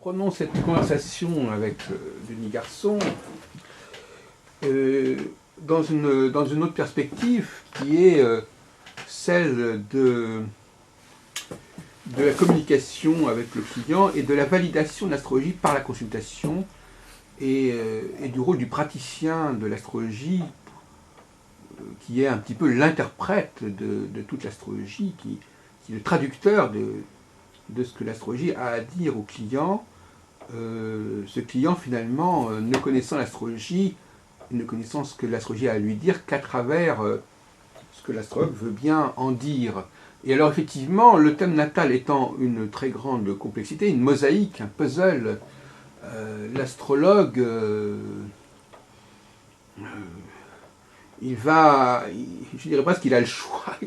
Prenons cette conversation avec Denis Garçon dans une autre perspective qui est celle de la communication avec le client et de la validation de l'astrologie par la consultation et du rôle du praticien de l'astrologie qui est un petit peu l'interprète de toute l'astrologie, qui est le traducteur de ce que l'astrologie a à dire au client. Ce client finalement ne connaissant l'astrologie, ne connaissant ce que l'astrologie a à lui dire qu'à travers ce que l'astrologue veut bien en dire. Et alors effectivement, le thème natal étant une très grande complexité, une mosaïque, un puzzle, l'astrologue, je dirais presque qu'il a le choix,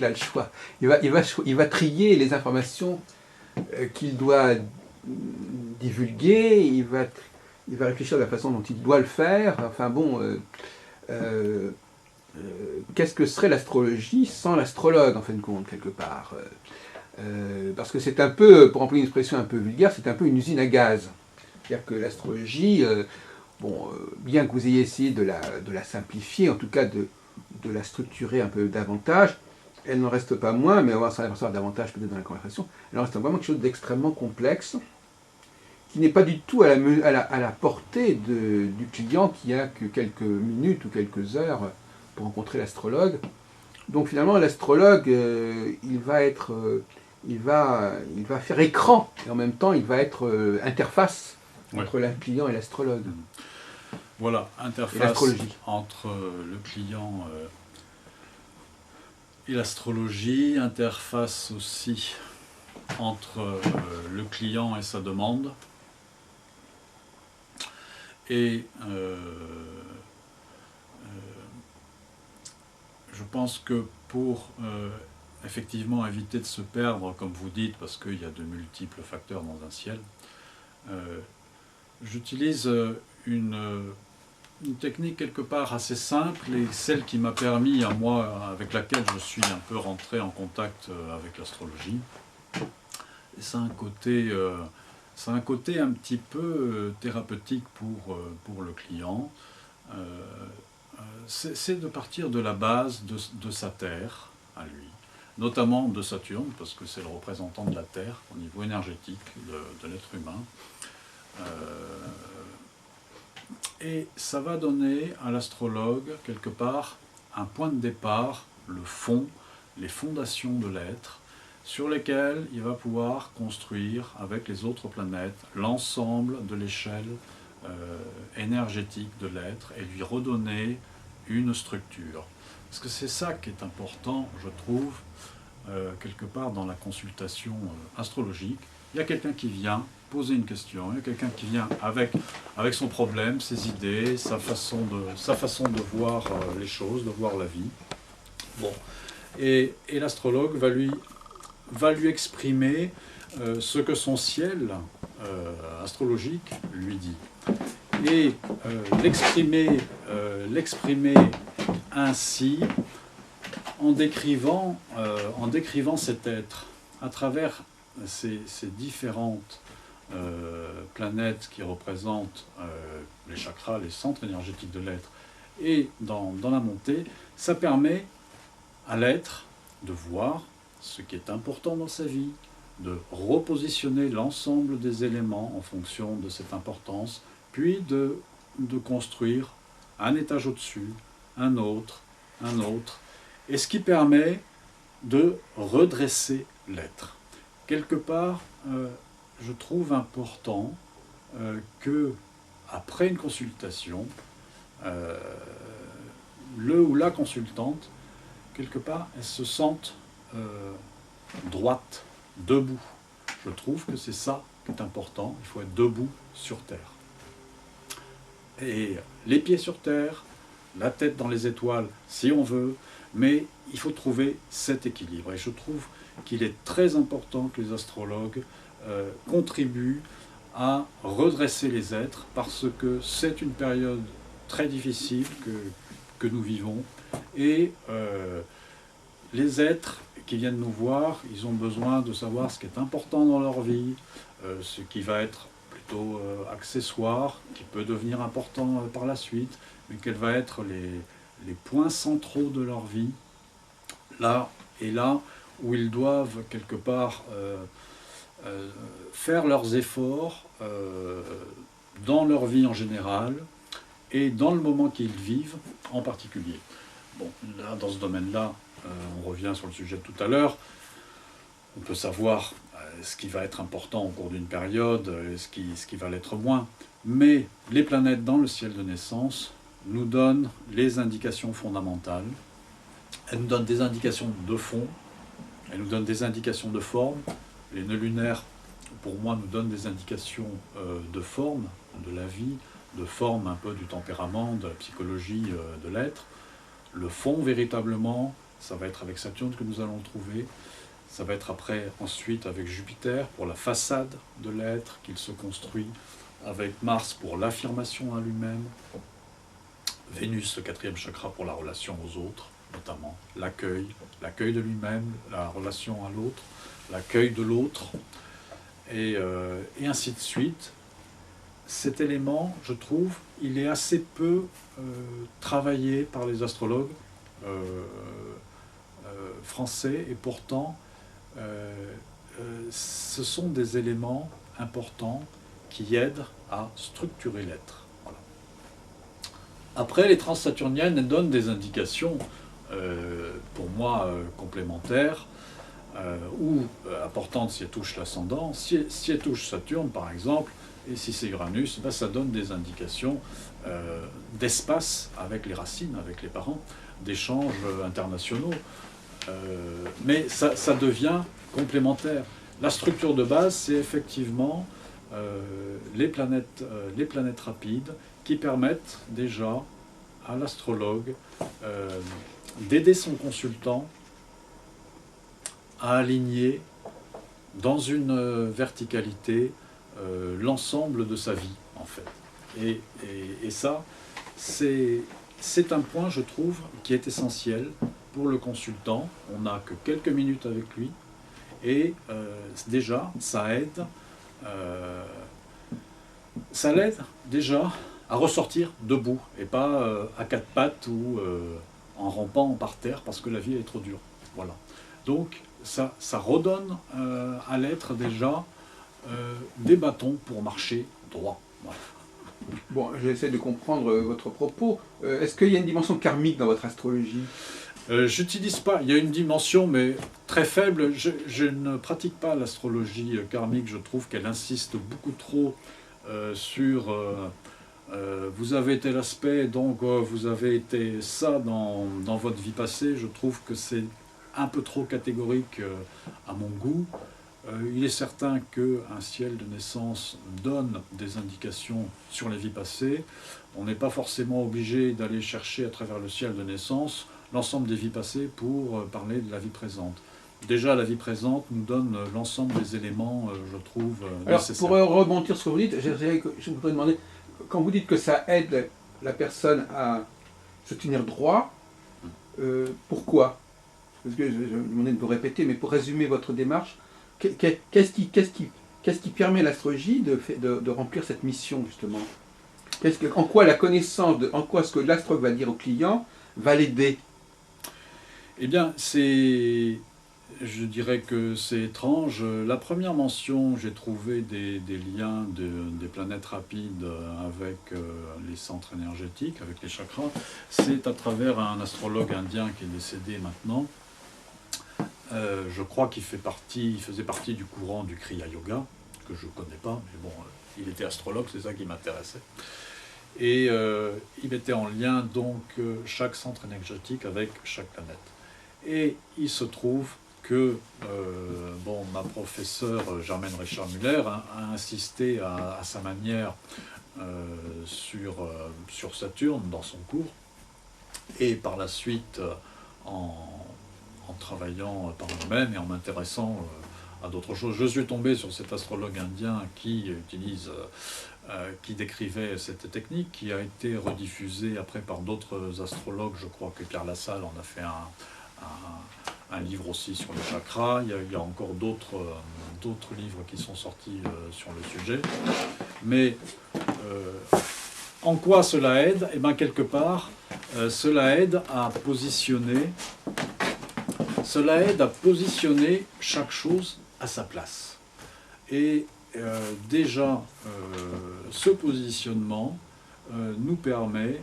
il va trier les informations qu'il doit divulguer, il va réfléchir de la façon dont il doit le faire. Enfin bon, qu'est-ce que serait l'astrologie sans l'astrologue, en fin de compte, quelque part parce que c'est un peu, pour employer une expression un peu vulgaire, c'est un peu une usine à gaz. C'est-à-dire que l'astrologie, bien que vous ayez essayé de la simplifier, en tout cas de la structurer un peu davantage, elle n'en reste pas moins, mais on va s'en apercevoir davantage peut-être dans la conversation, elle en reste vraiment quelque chose d'extrêmement complexe, qui n'est pas du tout à la portée du client qui a que quelques minutes ou quelques heures pour rencontrer l'astrologue. Donc finalement, l'astrologue, il va faire écran, et en même temps, il va être interface entre le client et l'astrologue. Voilà, interface entre le client et l'astrologie, interface aussi entre le client et sa demande. Et je pense que pour effectivement éviter de se perdre, comme vous dites, parce qu'il y a de multiples facteurs dans un ciel, j'utilise une technique quelque part assez simple et celle qui m'a permis, à moi, avec laquelle je suis un peu rentré en contact avec l'astrologie. C'est un côté un petit peu thérapeutique pour le client. C'est de partir de la base de sa Terre, à lui, notamment de Saturne, parce que c'est le représentant de la Terre au niveau énergétique de l'être humain. Et ça va donner à l'astrologue, quelque part, un point de départ, le fond, les fondations de l'être, sur lesquelles il va pouvoir construire, avec les autres planètes, l'ensemble de l'échelle énergétique de l'être et lui redonner une structure. Parce que c'est ça qui est important, je trouve, quelque part dans la consultation astrologique. Il y a quelqu'un qui vient poser une question, il y a quelqu'un qui vient avec son problème, ses idées, sa façon de voir les choses, de voir la vie. Bon. Et l'astrologue va lui exprimer ce que son ciel astrologique lui dit. Et l'exprimer ainsi en décrivant cet être à travers ces différentes planètes qui représentent les chakras, les centres énergétiques de l'être, et dans la montée, ça permet à l'être de voir ce qui est important dans sa vie, de repositionner l'ensemble des éléments en fonction de cette importance, puis de construire un étage au-dessus, un autre, et ce qui permet de redresser l'être. Quelque part, je trouve important que, après une consultation, le ou la consultante, quelque part, elle se sente droite, debout. Je trouve que c'est ça qui est important, il faut être debout sur terre. Et les pieds sur terre, la tête dans les étoiles, si on veut, mais il faut trouver cet équilibre. Et je trouve qu'il est très important que les astrologues contribuent à redresser les êtres, parce que c'est une période très difficile que nous vivons, et les êtres qui viennent nous voir, ils ont besoin de savoir ce qui est important dans leur vie, ce qui va être plutôt accessoire, qui peut devenir important par la suite, mais quels vont être les points centraux de leur vie, là et là où ils doivent quelque part faire leurs efforts dans leur vie en général et dans le moment qu'ils vivent en particulier. Bon, là, dans ce domaine-là, on revient sur le sujet de tout à l'heure, on peut savoir ce qui va être important au cours d'une période, et ce qui va l'être moins, mais les planètes dans le ciel de naissance nous donnent les indications fondamentales. Elles nous donnent des indications de fond, elles nous donnent des indications de forme. Les nœuds lunaires, pour moi, nous donnent des indications de forme, de la vie, de forme un peu du tempérament, de la psychologie de l'être. Le fond, véritablement, ça va être avec Saturne que nous allons le trouver. Ça va être ensuite avec Jupiter pour la façade de l'être qu'il se construit, avec Mars pour l'affirmation à lui-même, Vénus, le 4e chakra, pour la relation aux autres, notamment l'accueil de lui-même, la relation à l'autre, l'accueil de l'autre, et ainsi de suite. Cet élément, je trouve, il est assez peu travaillé par les astrologues français, et pourtant, ce sont des éléments importants qui aident à structurer l'être. Voilà. Après, les transsaturniennes donnent des indications, pour moi, complémentaires, ou importantes si elles touchent l'ascendant. Si elles touchent Saturne, par exemple, et si c'est Uranus, ben ça donne des indications d'espace avec les racines, avec les parents, d'échanges internationaux. Mais ça devient complémentaire. La structure de base, c'est effectivement les planètes rapides qui permettent déjà à l'astrologue d'aider son consultant à aligner dans une verticalité l'ensemble de sa vie, en fait. Et ça, c'est un point, je trouve, qui est essentiel pour le consultant. On n'a que quelques minutes avec lui, et déjà, ça l'aide déjà à ressortir debout, et pas à quatre pattes ou en rampant par terre parce que la vie est trop dure. Voilà. Donc, ça redonne à l'être déjà des bâtons pour marcher droit. Voilà. Bon, j'essaie de comprendre votre propos. Est-ce qu'il y a une dimension karmique dans votre astrologie ? J'utilise pas, il y a une dimension, mais très faible. Je ne pratique pas l'astrologie karmique. Je trouve qu'elle insiste beaucoup trop sur vous avez tel aspect, donc vous avez été ça dans votre vie passée. Je trouve que c'est un peu trop catégorique à mon goût. Il est certain qu'un ciel de naissance donne des indications sur les vies passées. On n'est pas forcément obligé d'aller chercher à travers le ciel de naissance l'ensemble des vies passées pour parler de la vie présente. Déjà, la vie présente nous donne l'ensemble des éléments, je trouve, nécessaires. Alors, pour rebondir sur ce que vous dites, je voudrais demander, quand vous dites que ça aide la personne à se tenir droit, pourquoi ? Parce que je vais vous demander de vous répéter, mais pour résumer votre démarche, qu'est-ce qui permet à l'astrologie de remplir cette mission, justement ? En quoi la connaissance, en quoi ce que l'astrologue va dire au client va l'aider ? Eh bien, je dirais que c'est étrange. La première mention, j'ai trouvé des liens des planètes rapides avec les centres énergétiques, avec les chakras. C'est à travers un astrologue indien qui est décédé maintenant. Je crois qu'il faisait partie du courant du Kriya Yoga, que je ne connais pas, mais bon, il était astrologue, c'est ça qui m'intéressait. Et il mettait en lien donc chaque centre énergétique avec chaque planète. Et il se trouve que ma professeure Germaine Richard-Muller a insisté à sa manière sur Saturne dans son cours, et par la suite en travaillant par moi-même et en m'intéressant à d'autres choses. Je suis tombé sur cet astrologue indien qui décrivait cette technique, qui a été rediffusée après par d'autres astrologues. Je crois que Pierre Lassalle en a fait un livre aussi sur les chakras. Il y a encore d'autres livres qui sont sortis sur le sujet. Mais en quoi cela aide? Eh bien, quelque part, cela aide à positionner chaque chose à sa place. Et déjà, ce positionnement nous permet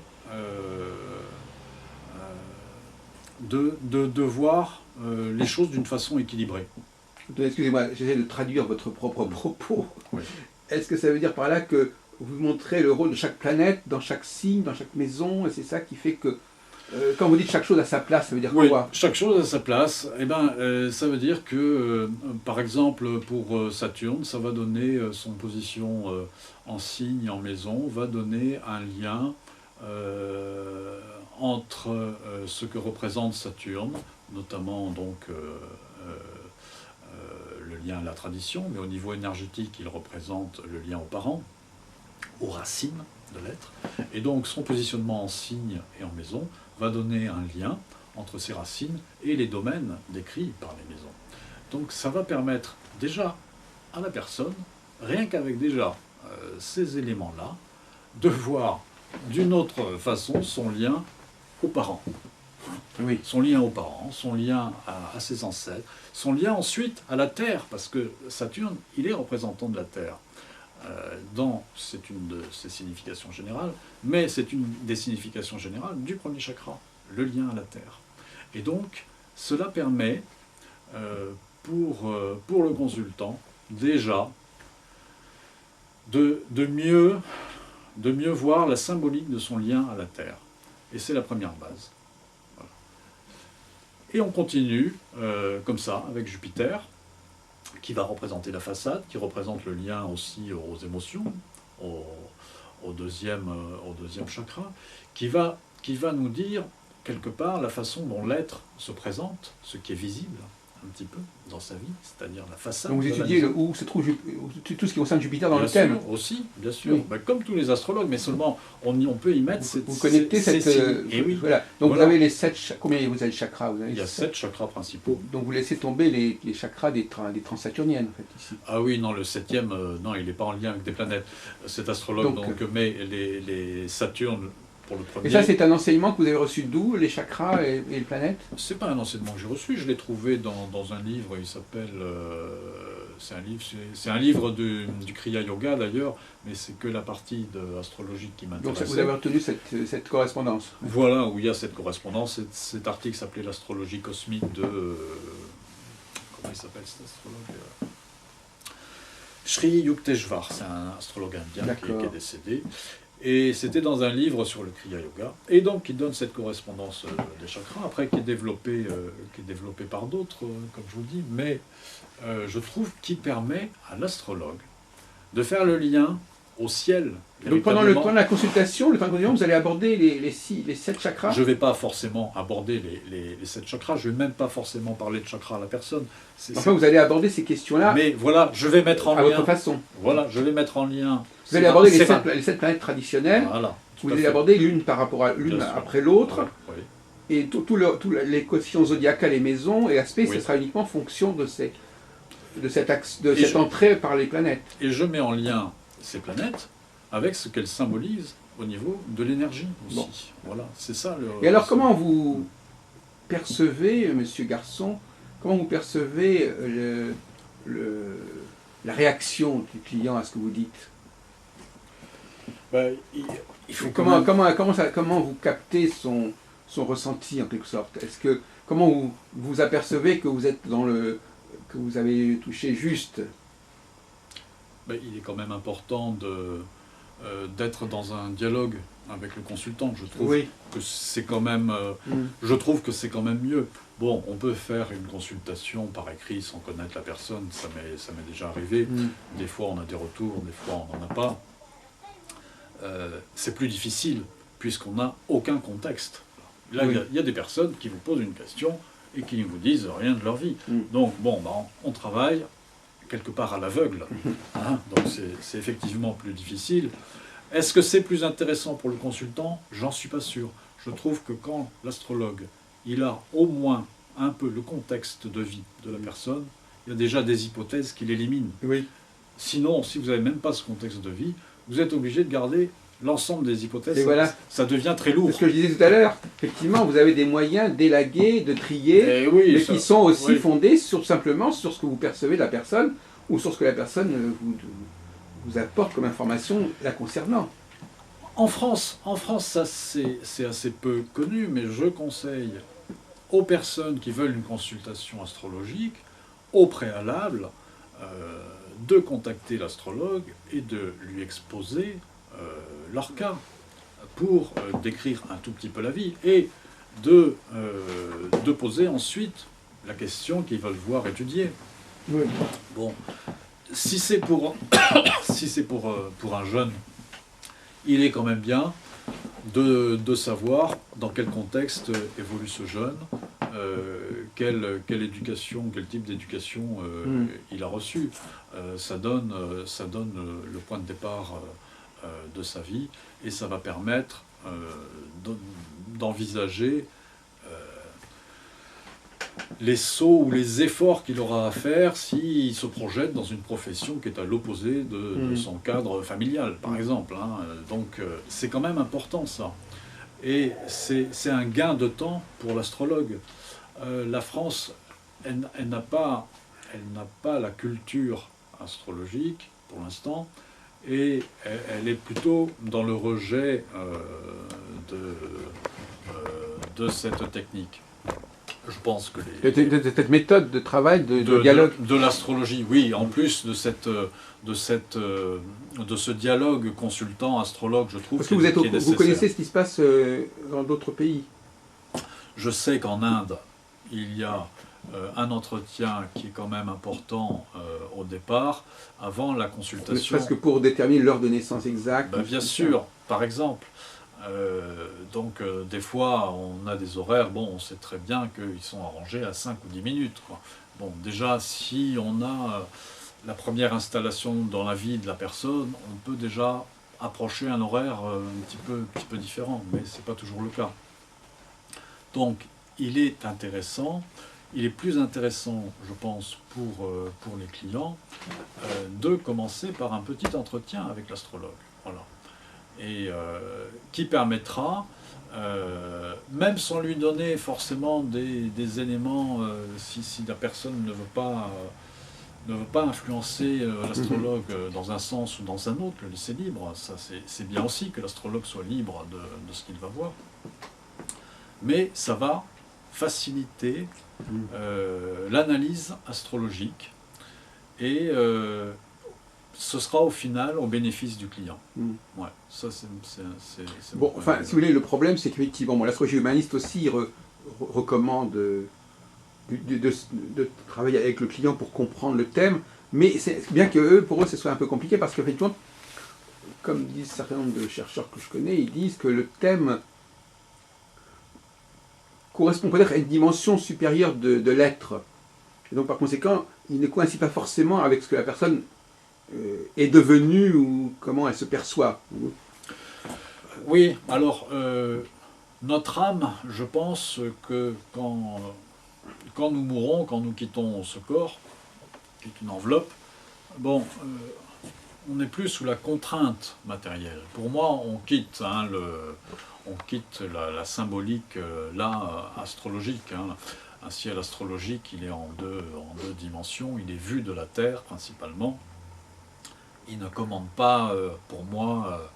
de voir les choses d'une façon équilibrée. Excusez-moi, j'essaie de traduire votre propre propos. Oui. Est-ce que ça veut dire par là que vous montrez le rôle de chaque planète, dans chaque signe, dans chaque maison, et c'est ça qui fait que, quand vous dites chaque chose à sa place, ça veut dire Oui, quoi? chaque chose à sa place. Eh ben, ça veut dire que, par exemple, pour Saturne, ça va donner son position en signe, en maison, va donner un lien entre ce que représente Saturne, notamment donc le lien à la tradition, mais au niveau énergétique, il représente le lien aux parents, aux racines de l'être. Et donc son positionnement en signe et en maison va donner un lien entre ces racines et les domaines décrits par les maisons. Donc ça va permettre déjà à la personne, rien qu'avec déjà ces éléments-là, de voir d'une autre façon son lien aux parents. Oui. Son lien aux parents, son lien à ses ancêtres, son lien ensuite à la Terre, parce que Saturne, il est représentant de la Terre. C'est une de ses significations générales, mais c'est une des significations générales du premier chakra, le lien à la Terre. Et donc, cela permet, pour le consultant, déjà, de mieux voir la symbolique de son lien à la Terre. Et c'est la première base. Voilà. Et on continue comme ça avec Jupiter, qui va représenter la façade, qui représente le lien aussi aux émotions, au deuxième chakra, qui va nous dire quelque part la façon dont l'être se présente, ce qui est visible un petit peu dans sa vie, c'est-à-dire la façade. Donc vous étudiez où se trouve tout ce qui concerne Jupiter dans le thème. Aussi, bien sûr, Oui. Ben, comme tous les astrologues, mais seulement on peut y mettre Vous connectez cette... et oui. Voilà. Donc Voilà. vous avez les 7... Combien vous avez de chakras? Vous avez Il y a 7 chakras principaux. Donc vous laissez tomber les chakras des transsaturniennes, en fait, ici. Ah oui, non, le 7e, non, il n'est pas en lien avec des planètes. Cet astrologue donc met les Saturnes pour le premier. Et ça, c'est un enseignement que vous avez reçu d'où, les chakras et les planètes? C'est pas un enseignement que j'ai reçu, je l'ai trouvé dans un livre, il s'appelle... c'est un livre du Kriya Yoga d'ailleurs, mais c'est que la partie de astrologie qui m'intéresse. Donc vous avez retenu cette correspondance? Voilà, où il y a cette correspondance. Cet article s'appelait l'astrologie cosmique de... comment il s'appelle cet astrologue? Sri Yukteswar, c'est un astrologue indien qui est décédé. Et c'était dans un livre sur le Kriya Yoga. Et donc, il donne cette correspondance des chakras, après qui est développée par d'autres, comme je vous dis. Mais je trouve qu'il permet à l'astrologue de faire le lien au ciel. Donc pendant la consultation, vous allez aborder les 7 chakras? Je ne vais pas forcément aborder les 7 chakras, je ne vais même pas forcément parler de chakras à la personne. Enfin, vous allez aborder ces questions-là. Mais voilà, je vais mettre en lien. À votre façon. Voilà, je vais mettre en lien. Vous allez aborder les 7 planètes traditionnelles. Voilà. Vous allez aborder l'une par rapport à l'une après l'autre. Oui. Et tous les coefficients zodiacales et maisons et aspects, ce sera uniquement en fonction de cette entrée par les planètes. Et je mets en lien ces planètes avec ce qu'elles symbolisent au niveau de l'énergie aussi. Bon. Voilà, c'est ça le... Et alors, comment vous percevez, monsieur Garçon, comment vous percevez la réaction du client à ce que vous dites? Ben, il faut comment vous captez son ressenti en quelque sorte? Comment vous apercevez que vous êtes que vous avez touché juste? Ben, il est quand même important d'être dans un dialogue avec le consultant. Je trouve que c'est quand même, je trouve que c'est quand même mieux. Bon, on peut faire une consultation par écrit sans connaître la personne, ça m'est déjà arrivé. Des fois on a des retours, des fois on n'en a pas. C'est plus difficile puisqu'on n'a aucun contexte. Là, il y a des personnes qui vous posent une question et qui ne vous disent rien de leur vie. Donc, bon, on travaille quelque part à l'aveugle. Hein, donc, c'est effectivement plus difficile. Est-ce que c'est plus intéressant pour le consultant? J'en suis pas sûr. Je trouve que quand l'astrologue, il a au moins un peu le contexte de vie de la personne, il y a déjà des hypothèses qu'il élimine. Oui. Sinon, si vous n'avez même pas ce contexte de vie, vous êtes obligé de garder l'ensemble des hypothèses. Et voilà. Ça devient très lourd. C'est ce que je disais tout à l'heure. Effectivement, vous avez des moyens d'élaguer, de trier, Et oui, mais ça- qui sont aussi oui. fondés simplement sur ce que vous percevez de la personne ou sur ce que la personne vous apporte comme information la concernant. En France, ça c'est assez peu connu, mais je conseille aux personnes qui veulent une consultation astrologique, au préalable, de contacter l'astrologue et de lui exposer leur cas pour décrire un tout petit peu la vie et de poser ensuite la question qu'ils veulent voir étudier. Oui. Bon, si c'est pour, pour un jeune, il est quand même bien de savoir dans quel contexte évolue ce jeune, quelle éducation, quel type d'éducation il a reçu. Ça donne le point de départ de sa vie et ça va permettre d'envisager les sauts ou les efforts qu'il aura à faire s'il se projette dans une profession qui est à l'opposé de son cadre familial, par exemple. Hein. Donc c'est quand même important ça. Et c'est un gain de temps pour l'astrologue. La France, elle n'a pas la culture astrologique pour l'instant, et elle est plutôt dans le rejet de cette technique. Je pense que Cette méthode de travail, de dialogue. de l'astrologie, oui, en plus de ce dialogue consultant-astrologue, je trouve Parce que qui est vous nécessaire. connaissez ce qui se passe dans d'autres pays. Je sais qu'en Inde, il y a un entretien qui est quand même important au départ, avant la consultation. Parce que pour déterminer l'heure de naissance exacte. Ben, bien sûr, par exemple. Donc des fois on a des horaires, bon on sait très bien qu'ils sont arrangés à 5 ou 10 minutes. Quoi. Bon déjà si on a la première installation dans la vie de la personne, on peut déjà approcher un horaire un petit peu différent, mais ce n'est pas toujours le cas. Donc il est plus intéressant je pense pour les clients de commencer par un petit entretien avec l'astrologue. Voilà. Et qui permettra, même sans lui donner forcément des éléments, si la personne ne veut pas influencer l'astrologue dans un sens ou dans un autre, le laisser libre, ça c'est bien aussi que l'astrologue soit libre de ce qu'il va voir. Mais ça va faciliter l'analyse astrologique et ce sera au final au bénéfice du client. Ouais, ça c'est bon, enfin, si vous voulez, le problème, c'est qu'effectivement, bon, l'astrologie humaniste aussi recommande de travailler avec le client pour comprendre le thème, mais c'est bien que pour eux, ce soit un peu compliqué, parce qu'effectivement, comme disent un certain nombre de chercheurs que je connais, ils disent que le thème correspond peut-être à une dimension supérieure de l'être. Et donc, par conséquent, il ne coïncide pas forcément avec ce que la personne est devenue ou comment elle se perçoit. Oui, alors notre âme, je pense que quand nous mourrons, quand nous quittons ce corps, qui est une enveloppe, bon, on n'est plus sous la contrainte matérielle. Pour moi, on quitte la symbolique astrologique. Hein. Un ciel astrologique, il est en deux dimensions, il est vu de la Terre principalement. Il ne commande pas, pour moi,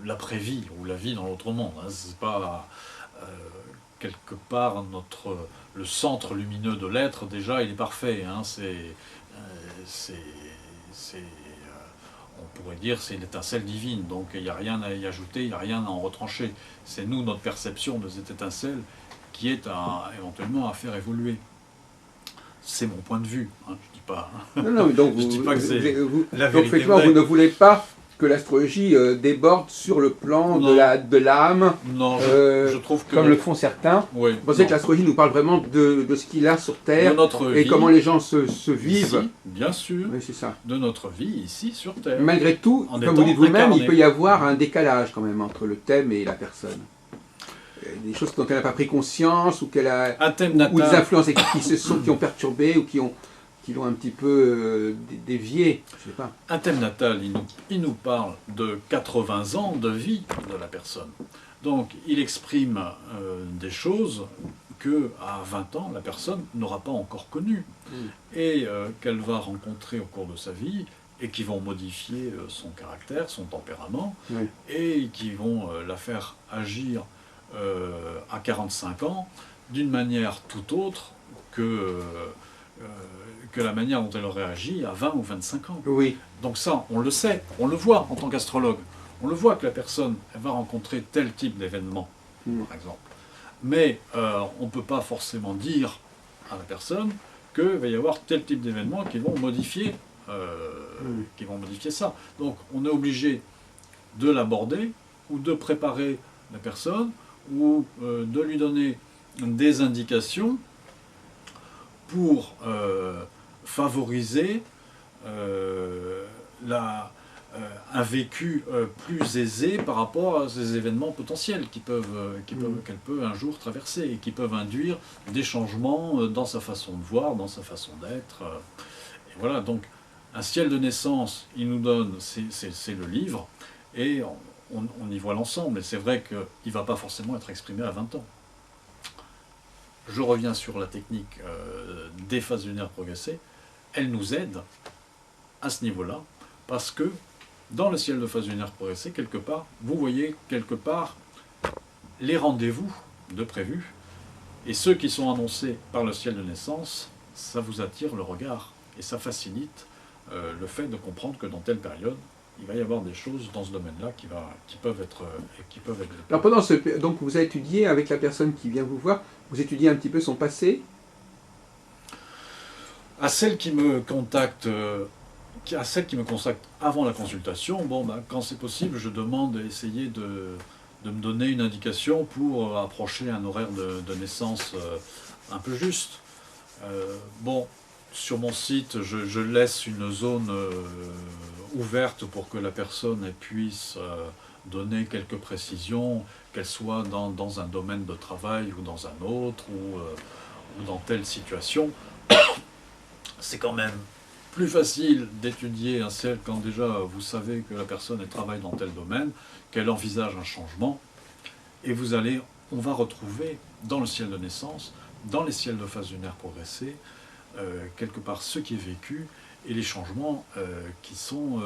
l'après-vie ou la vie dans l'autre monde. Hein. C'est pas quelque part le centre lumineux de l'être. Déjà, il est parfait. Hein. On pourrait dire c'est l'étincelle divine. Donc il n'y a rien à y ajouter, il n'y a rien à en retrancher. C'est nous, notre perception de cette étincelle, qui est éventuellement à faire évoluer. C'est mon point de vue. Hein. Je dis pas. Non, mais donc je dis pas que c'est la donc, vérité. Vous ne voulez pas que l'astrologie déborde sur le plan de l'âme, non, je trouve que comme le font certains. Oui, vous pensez que l'astrologie nous parle vraiment de ce qu'il a sur Terre et vie, comment les gens se vivent ici, bien sûr, oui, c'est ça. De notre vie ici sur Terre. Malgré tout, comme vous dites vous-même, il peut y avoir un décalage quand même entre le thème et la personne. Des choses dont elle n'a pas pris conscience ou qu'elle a, un thème natal, ou des influences qui ont perturbé ou qui qui l'ont un petit peu dévié, je sais pas. Un thème natal, il nous parle de 80 ans de vie de la personne. Donc il exprime des choses que à 20 ans, la personne n'aura pas encore connues et qu'elle va rencontrer au cours de sa vie et qui vont modifier son caractère, son tempérament, et qui vont la faire agir à 45 ans d'une manière tout autre que la manière dont elle aurait agi à 20 ou 25 ans. Oui. Donc ça, on le sait, on le voit en tant qu'astrologue. On le voit que la personne elle va rencontrer tel type d'événement, par exemple. Mais on ne peut pas forcément dire à la personne qu'il va y avoir tel type d'événements qui vont modifier ça. Donc on est obligé de l'aborder ou de préparer la personne ou de lui donner des indications pour favoriser un vécu plus aisé par rapport à ces événements potentiels qu'elle peut un jour traverser et qui peuvent induire des changements dans sa façon de voir, dans sa façon d'être. Et voilà, donc un ciel de naissance, il nous donne, c'est le livre, et on y voit l'ensemble. Et c'est vrai qu'il ne va pas forcément être exprimé à 20 ans. Je reviens sur la technique des phases lunaires progressées. Elle nous aide à ce niveau-là, parce que dans le ciel de phase lunaire progressée, quelque part, vous voyez quelque part les rendez-vous de prévus, et ceux qui sont annoncés par le ciel de naissance, ça vous attire le regard, et ça facilite le fait de comprendre que dans telle période, il va y avoir des choses dans ce domaine-là qui peuvent être. Alors donc vous avez étudié avec la personne qui vient vous voir, vous étudiez un petit peu son passé? À celle qui me contacte avant la consultation, quand c'est possible, je demande d'essayer de me donner une indication pour approcher un horaire de naissance un peu juste. Sur mon site, je laisse une zone ouverte pour que la personne puisse donner quelques précisions, qu'elle soit dans un domaine de travail ou dans un autre, ou dans telle situation. C'est quand même plus facile d'étudier un ciel quand déjà vous savez que la personne travaille dans tel domaine, qu'elle envisage un changement, et on va retrouver dans le ciel de naissance, dans les ciels de phase lunaire progressée, quelque part ce qui est vécu et les changements qui sont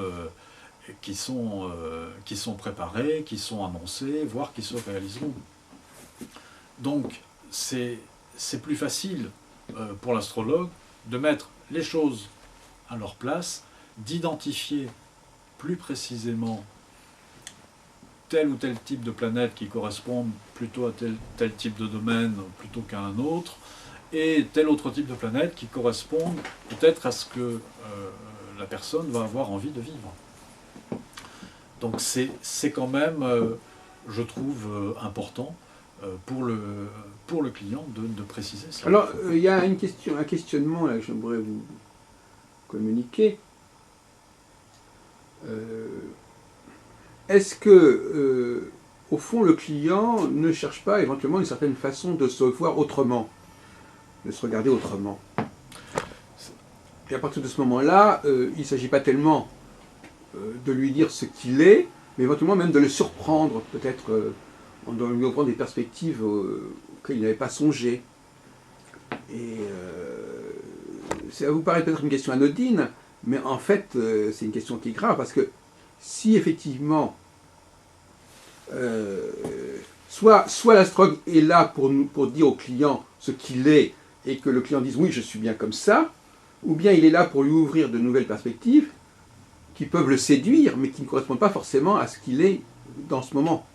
préparés, qui sont annoncés, voire qui se réaliseront. Donc c'est plus facile pour l'astrologue de mettre les choses à leur place, d'identifier plus précisément tel ou tel type de planète qui correspond plutôt à tel type de domaine plutôt qu'à un autre, et tel autre type de planète qui correspond peut-être à ce que la personne va avoir envie de vivre. Donc c'est quand même, je trouve, important pour le client de préciser ça. Alors, il y a un questionnement là, que j'aimerais vous communiquer. Est-ce que, au fond, le client ne cherche pas éventuellement une certaine façon de se voir autrement, de se regarder autrement? Et à partir de ce moment-là, il ne s'agit pas tellement de lui dire ce qu'il est, mais éventuellement même de le surprendre, peut-être en lui offrant des perspectives auxquelles il n'avait pas songé. Et ça vous paraît peut-être une question anodine, mais en fait, c'est une question qui est grave, parce que si effectivement, soit l'astrologue est là pour dire au client ce qu'il est, et que le client dise oui, je suis bien comme ça, ou bien il est là pour lui ouvrir de nouvelles perspectives qui peuvent le séduire, mais qui ne correspondent pas forcément à ce qu'il est dans ce moment.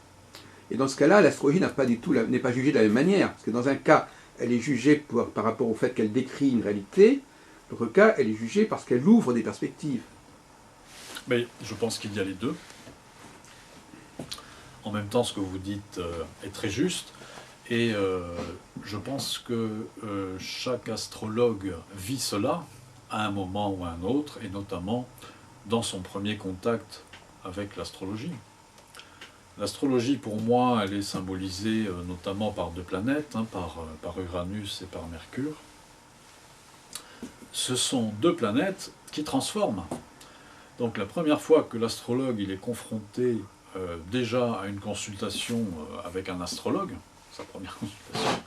Et dans ce cas-là, l'astrologie n'est pas jugée de la même manière, parce que dans un cas, elle est jugée par rapport au fait qu'elle décrit une réalité, dans l'autre cas, elle est jugée parce qu'elle ouvre des perspectives. Mais je pense qu'il y a les deux. En même temps, ce que vous dites est très juste, et je pense que chaque astrologue vit cela à un moment ou à un autre, et notamment dans son premier contact avec l'astrologie. L'astrologie, pour moi, elle est symbolisée notamment par deux planètes, par Uranus et par Mercure. ce sont deux planètes qui transforment. Donc la première fois que l'astrologue il est confronté déjà à une consultation avec un astrologue, sa première consultation,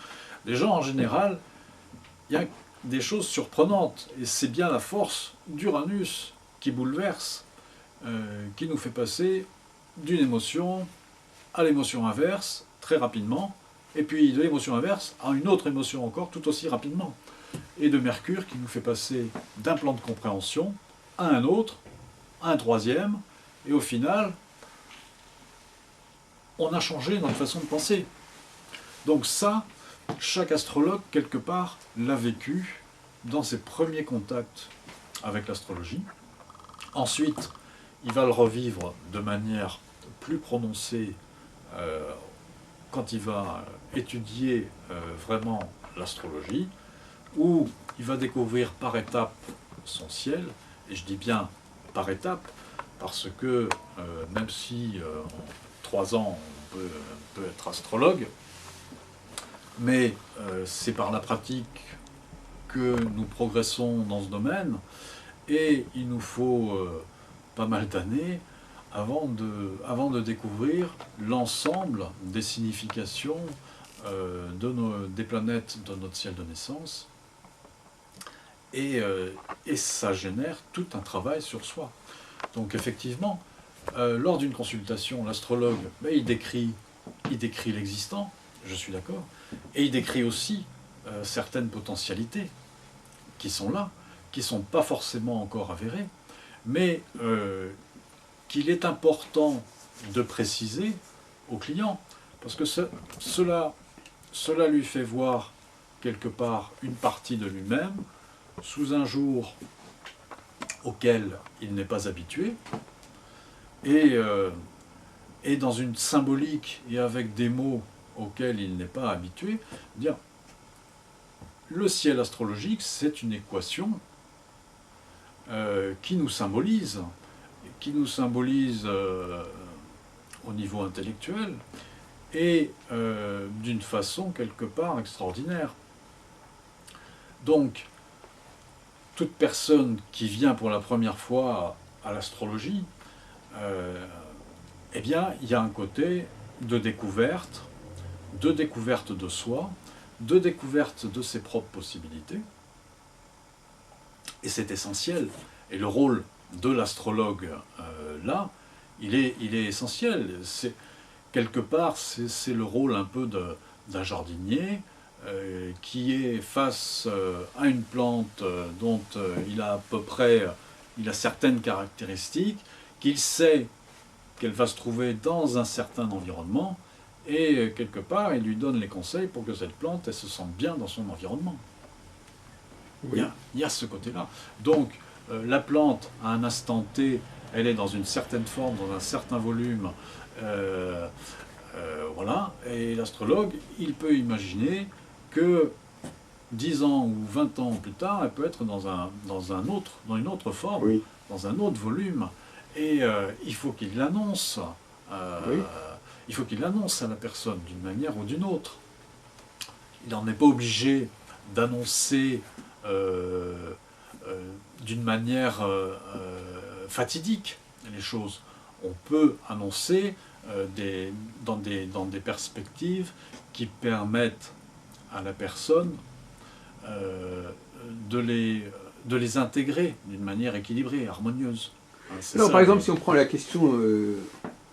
déjà en général, il y a des choses surprenantes. Et c'est bien la force d'Uranus qui bouleverse, qui nous fait passer d'une émotion à l'émotion inverse très rapidement, et puis de l'émotion inverse à une autre émotion encore tout aussi rapidement. Et de Mercure qui nous fait passer d'un plan de compréhension à un autre, à un troisième, et au final, on a changé notre façon de penser. Donc ça, chaque astrologue, quelque part, l'a vécu dans ses premiers contacts avec l'astrologie. Ensuite, il va le revivre de manière plus prononcée quand il va étudier vraiment l'astrologie, où il va découvrir par étapes son ciel, et je dis bien par étapes, parce que même si en 3 ans on peut être astrologue, mais c'est par la pratique que nous progressons dans ce domaine, et il nous faut pas mal d'années avant de découvrir l'ensemble des significations des planètes de notre ciel de naissance. Et ça génère tout un travail sur soi. Donc effectivement, lors d'une consultation, l'astrologue, il décrit l'existant, je suis d'accord, et il décrit aussi certaines potentialités qui sont là, qui ne sont pas forcément encore avérées, mais qu'il est important de préciser au client, parce que cela lui fait voir quelque part une partie de lui-même sous un jour auquel il n'est pas habitué, et dans une symbolique et avec des mots auxquels il n'est pas habitué, dire le ciel astrologique, c'est une équation qui nous symbolise au niveau intellectuel, et d'une façon quelque part extraordinaire. Donc, toute personne qui vient pour la première fois à l'astrologie, eh bien, il y a un côté de découverte de soi, de découverte de ses propres possibilités, et c'est essentiel. Et le rôle de l'astrologue, là, il est essentiel. Quelque part, c'est le rôle un peu d'un jardinier qui est face à une plante dont il a certaines caractéristiques, qu'il sait qu'elle va se trouver dans un certain environnement, et quelque part, il lui donne les conseils pour que cette plante elle se sente bien dans son environnement. Oui. Il y a ce côté-là. Donc, la plante, à un instant T, elle est dans une certaine forme, dans un certain volume, voilà, et l'astrologue, il peut imaginer que 10 ans ou 20 ans plus tard, elle peut être dans une autre forme, oui, dans un autre volume, et il faut qu'il l'annonce, oui, il faut qu'il l'annonce à la personne d'une manière ou d'une autre. Il n'en est pas obligé d'annoncer d'une manière fatidique les choses. On peut annoncer dans des perspectives qui permettent à la personne de les intégrer d'une manière équilibrée, harmonieuse. Alors, par exemple, si on prend la question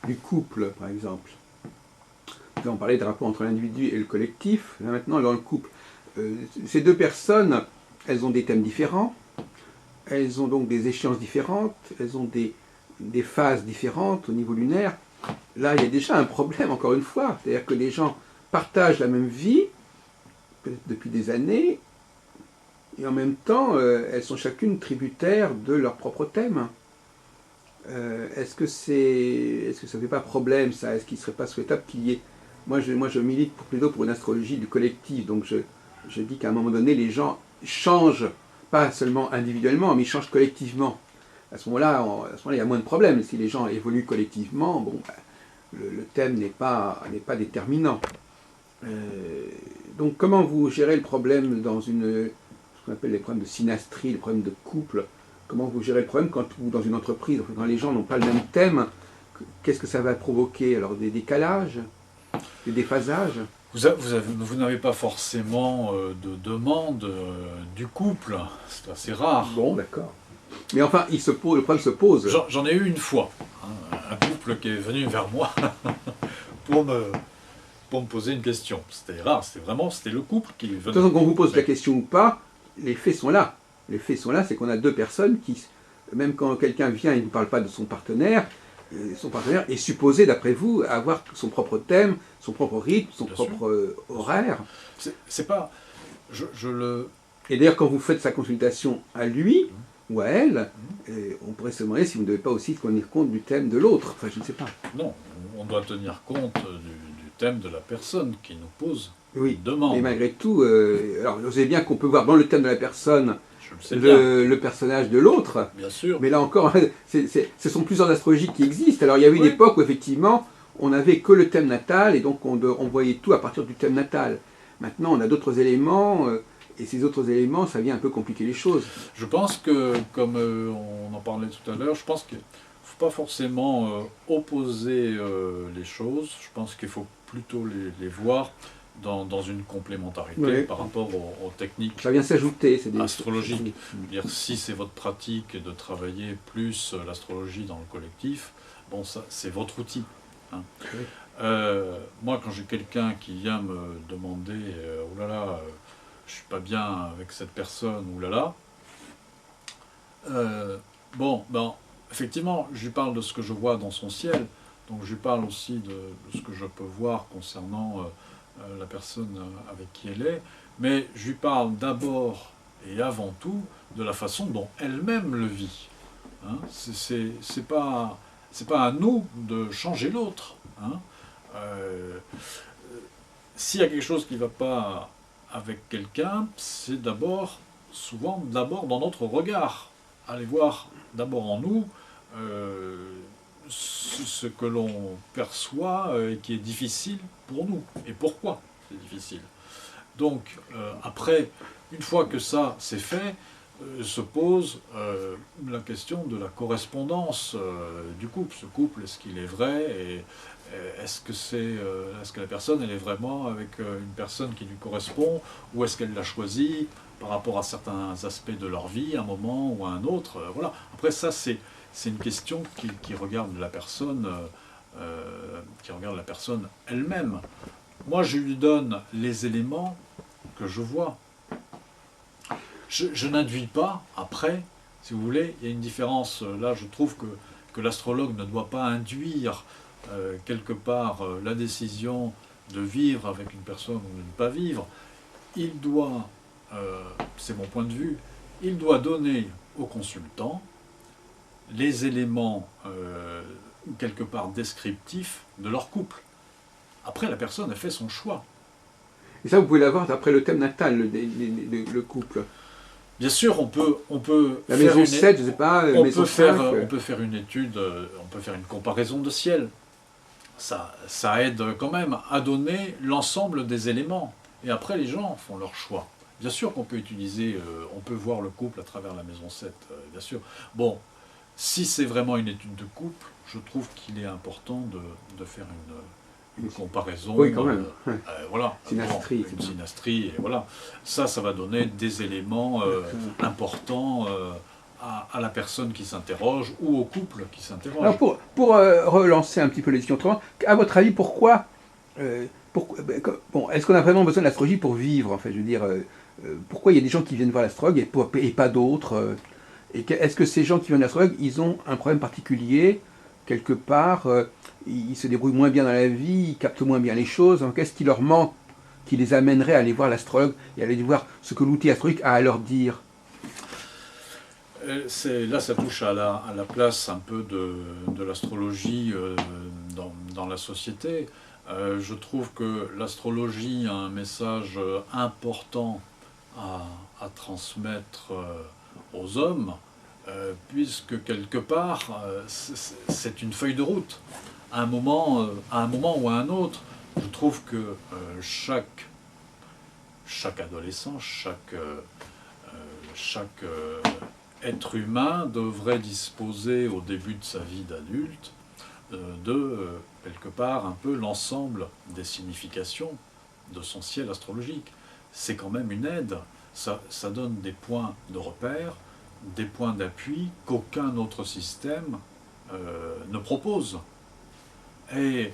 du couple, par exemple, on parlait de rapport entre l'individu et le collectif, là, maintenant dans le couple, ces deux personnes, elles ont des thèmes différents, elles ont donc des échéances différentes, elles ont des phases différentes au niveau lunaire. Là, il y a déjà un problème, encore une fois, c'est-à-dire que les gens partagent la même vie, depuis des années, et en même temps, elles sont chacune tributaires de leur propre thème. Est-ce que ça ne fait pas problème, ça? Est-ce qu'il ne serait pas souhaitable qu'il y ait... Moi, je milite plutôt pour une astrologie du collectif, donc je dis qu'à un moment donné, les gens changent, pas seulement individuellement, mais ils changent collectivement. À ce moment-là, il y a moins de problèmes. Si les gens évoluent collectivement, bon, le thème n'est pas déterminant. Donc, comment vous gérez le problème dans ce qu'on appelle les problèmes de synastrie, les problèmes de couple. Comment vous gérez le problème quand vous, dans une entreprise, quand les gens n'ont pas le même thème, qu'est-ce que ça va provoquer? Alors des décalages, des déphasages? Vous n'avez pas forcément de demande du couple, c'est assez rare. Bon, d'accord. Mais enfin, le problème se pose. J'en ai eu une fois, hein, un couple qui est venu vers moi pour me poser une question. C'était rare, c'était le couple qui venait. De toute façon, qu'on vous pose la question ou pas, les faits sont là. Les faits sont là, c'est qu'on a deux personnes qui, même quand quelqu'un vient et ne parle pas de son partenaire est supposé, d'après vous, avoir son propre thème, son propre rythme, son propre horaire. C'est pas... Et d'ailleurs, quand vous faites sa consultation à lui ou à elle, on pourrait se demander si vous ne devez pas aussi tenir compte du thème de l'autre. Enfin, je ne sais pas. Non, on doit tenir compte du thème de la personne qui nous pose une demande. Et malgré tout, alors vous savez bien qu'on peut voir dans le thème de la personne le personnage de l'autre. Bien sûr. Mais là encore, ce sont plusieurs astrologies qui existent. Alors il y avait une époque où effectivement, on n'avait que le thème natal et donc on voyait tout à partir du thème natal. Maintenant, on a d'autres éléments. Et ces autres éléments, ça vient un peu compliquer les choses. Je pense que, comme on en parlait tout à l'heure, je pense qu'il ne faut pas forcément opposer les choses. Je pense qu'il faut plutôt les voir dans une complémentarité par rapport aux techniques. Ça vient s'ajouter, c'est astrologiques. Si c'est votre pratique de travailler plus l'astrologie dans le collectif, bon, ça c'est votre outil. Hein. Moi, quand j'ai quelqu'un qui vient me demander « oh là là, je suis pas bien avec cette personne, oulala. » Bon, ben, effectivement, je lui parle de ce que je vois dans son ciel, donc je lui parle aussi de ce que je peux voir concernant la personne avec qui elle est, mais je lui parle d'abord et avant tout de la façon dont elle-même le vit. Hein, c'est pas à nous de changer l'autre. Hein. S'il y a quelque chose qui ne va pas avec quelqu'un, c'est souvent d'abord dans notre regard. Allez voir d'abord en nous ce que l'on perçoit et qui est difficile pour nous. Et pourquoi c'est difficile. Donc après, une fois que ça c'est fait, se pose la question de la correspondance du couple. Ce couple, est-ce qu'il est vrai et est-ce que la personne elle est vraiment avec une personne qui lui correspond, ou est-ce qu'elle l'a choisi par rapport à certains aspects de leur vie, à un moment ou à un autre, voilà. Après ça c'est une question qui regarde la personne, elle-même. Moi je lui donne les éléments que je vois. Je n'induis pas, après, si vous voulez, il y a une différence, là je trouve que l'astrologue ne doit pas induire quelque part la décision de vivre avec une personne ou de ne pas vivre. Il doit, c'est mon point de vue, il doit donner au consultant les éléments quelque part descriptifs de leur couple. Après, la personne a fait son choix. Et ça, vous pouvez l'avoir d'après le thème natal, le couple. Bien sûr, on peut la maison 7, je ne sais pas, maison 5. On peut faire une étude, on peut faire une comparaison de ciel. Ça aide quand même à donner l'ensemble des éléments. Et après, les gens font leur choix. Bien sûr qu'on peut utiliser, on peut voir le couple à travers la maison 7, bien sûr. Bon, si c'est vraiment une étude de couple, je trouve qu'il est important de faire une comparaison. Oui, quand même. Voilà. Synastrie. Une synastrie, et voilà. Ça va donner des éléments importants à la personne qui s'interroge ou au couple qui s'interroge. Alors pour relancer un petit peu les questions autrement, à votre avis, pourquoi bon, est-ce qu'on a vraiment besoin de l'astrologie pour vivre, en fait, je veux dire, pourquoi il y a des gens qui viennent voir l'astrologue et pas d'autres est-ce que ces gens qui viennent à l'astrologue, ils ont un problème particulier, quelque part, ils se débrouillent moins bien dans la vie, ils captent moins bien les choses, donc qu'est-ce qui leur manque, qui les amènerait à aller voir l'astrologue et à aller voir ce que l'outil astrologique a à leur dire? Là, ça touche à la place un peu de l'astrologie dans la société. Je trouve que l'astrologie a un message important à transmettre aux hommes, puisque quelque part, c'est une feuille de route. À un moment ou à un autre, je trouve que chaque adolescent, chaque chaque être humain devrait disposer au début de sa vie d'adulte quelque part, un peu l'ensemble des significations de son ciel astrologique. C'est quand même une aide, ça donne des points de repère, des points d'appui qu'aucun autre système ne propose. Et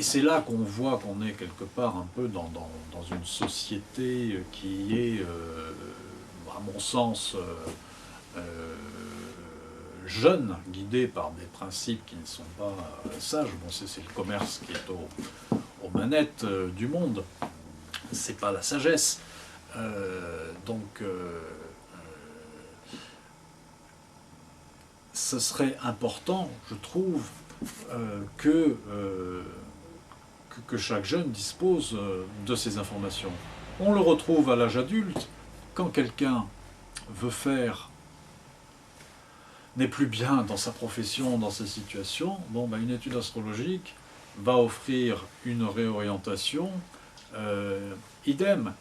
c'est là qu'on voit qu'on est quelque part un peu dans une société qui est, à mon sens, jeune, guidée par des principes qui ne sont pas sages. Bon, c'est le commerce qui est aux manettes du monde. C'est pas la sagesse. Ce serait important, je trouve, que chaque jeune dispose de ces informations. On le retrouve à l'âge adulte, quand quelqu'un n'est plus bien dans sa profession, dans sa situation, une étude astrologique va offrir une réorientation, idem,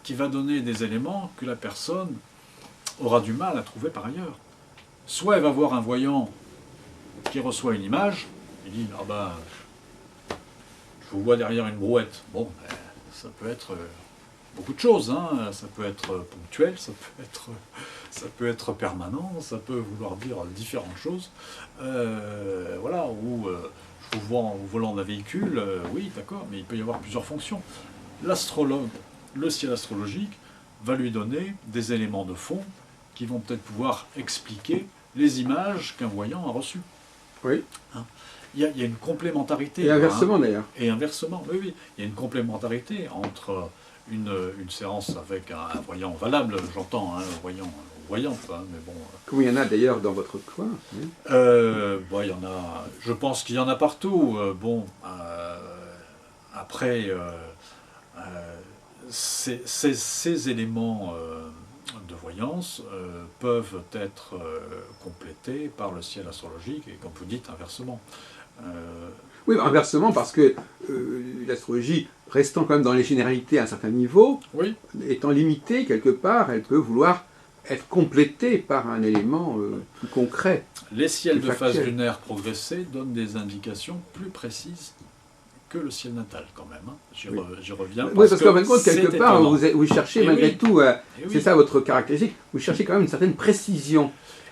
qui va donner des éléments que la personne aura du mal à trouver par ailleurs. Soit elle va voir un voyant qui reçoit une image, il dit « Ah ben, je vous vois derrière une brouette ». Bon, ça peut être beaucoup de choses, hein. Ça peut être ponctuel, ça peut être permanent, ça peut vouloir dire différentes choses. Voilà, ou je vous vois en volant d'un véhicule, oui, d'accord, mais il peut y avoir plusieurs fonctions. L'astrologue, le ciel astrologique, va lui donner des éléments de fond qui vont peut-être pouvoir expliquer les images qu'un voyant a reçues. Oui. Hein, il y a une complémentarité. Et inversement, d'ailleurs. Et inversement, oui, oui. Il y a une complémentarité entre une séance avec un voyant valable, j'entends, hein, voyante, hein, mais bon. Comme il y en a d'ailleurs dans votre coin. Oui. Il y en a, je pense qu'il y en a partout. Après, ces éléments de voyance peuvent être complétés par le ciel astrologique, et comme vous dites, inversement. Oui, inversement, parce que l'astrologie, restant quand même dans les généralités à un certain niveau, oui, étant limitée quelque part, elle peut vouloir être complétée par un élément plus concret. Les ciels de phase lunaire progressée donnent des indications plus précises que le ciel natal, quand même. Hein. J'y reviens. Oui, parce qu'en fin de compte, quelque part, vous cherchez malgré tout, c'est ça votre caractéristique, vous cherchez quand même une certaine précision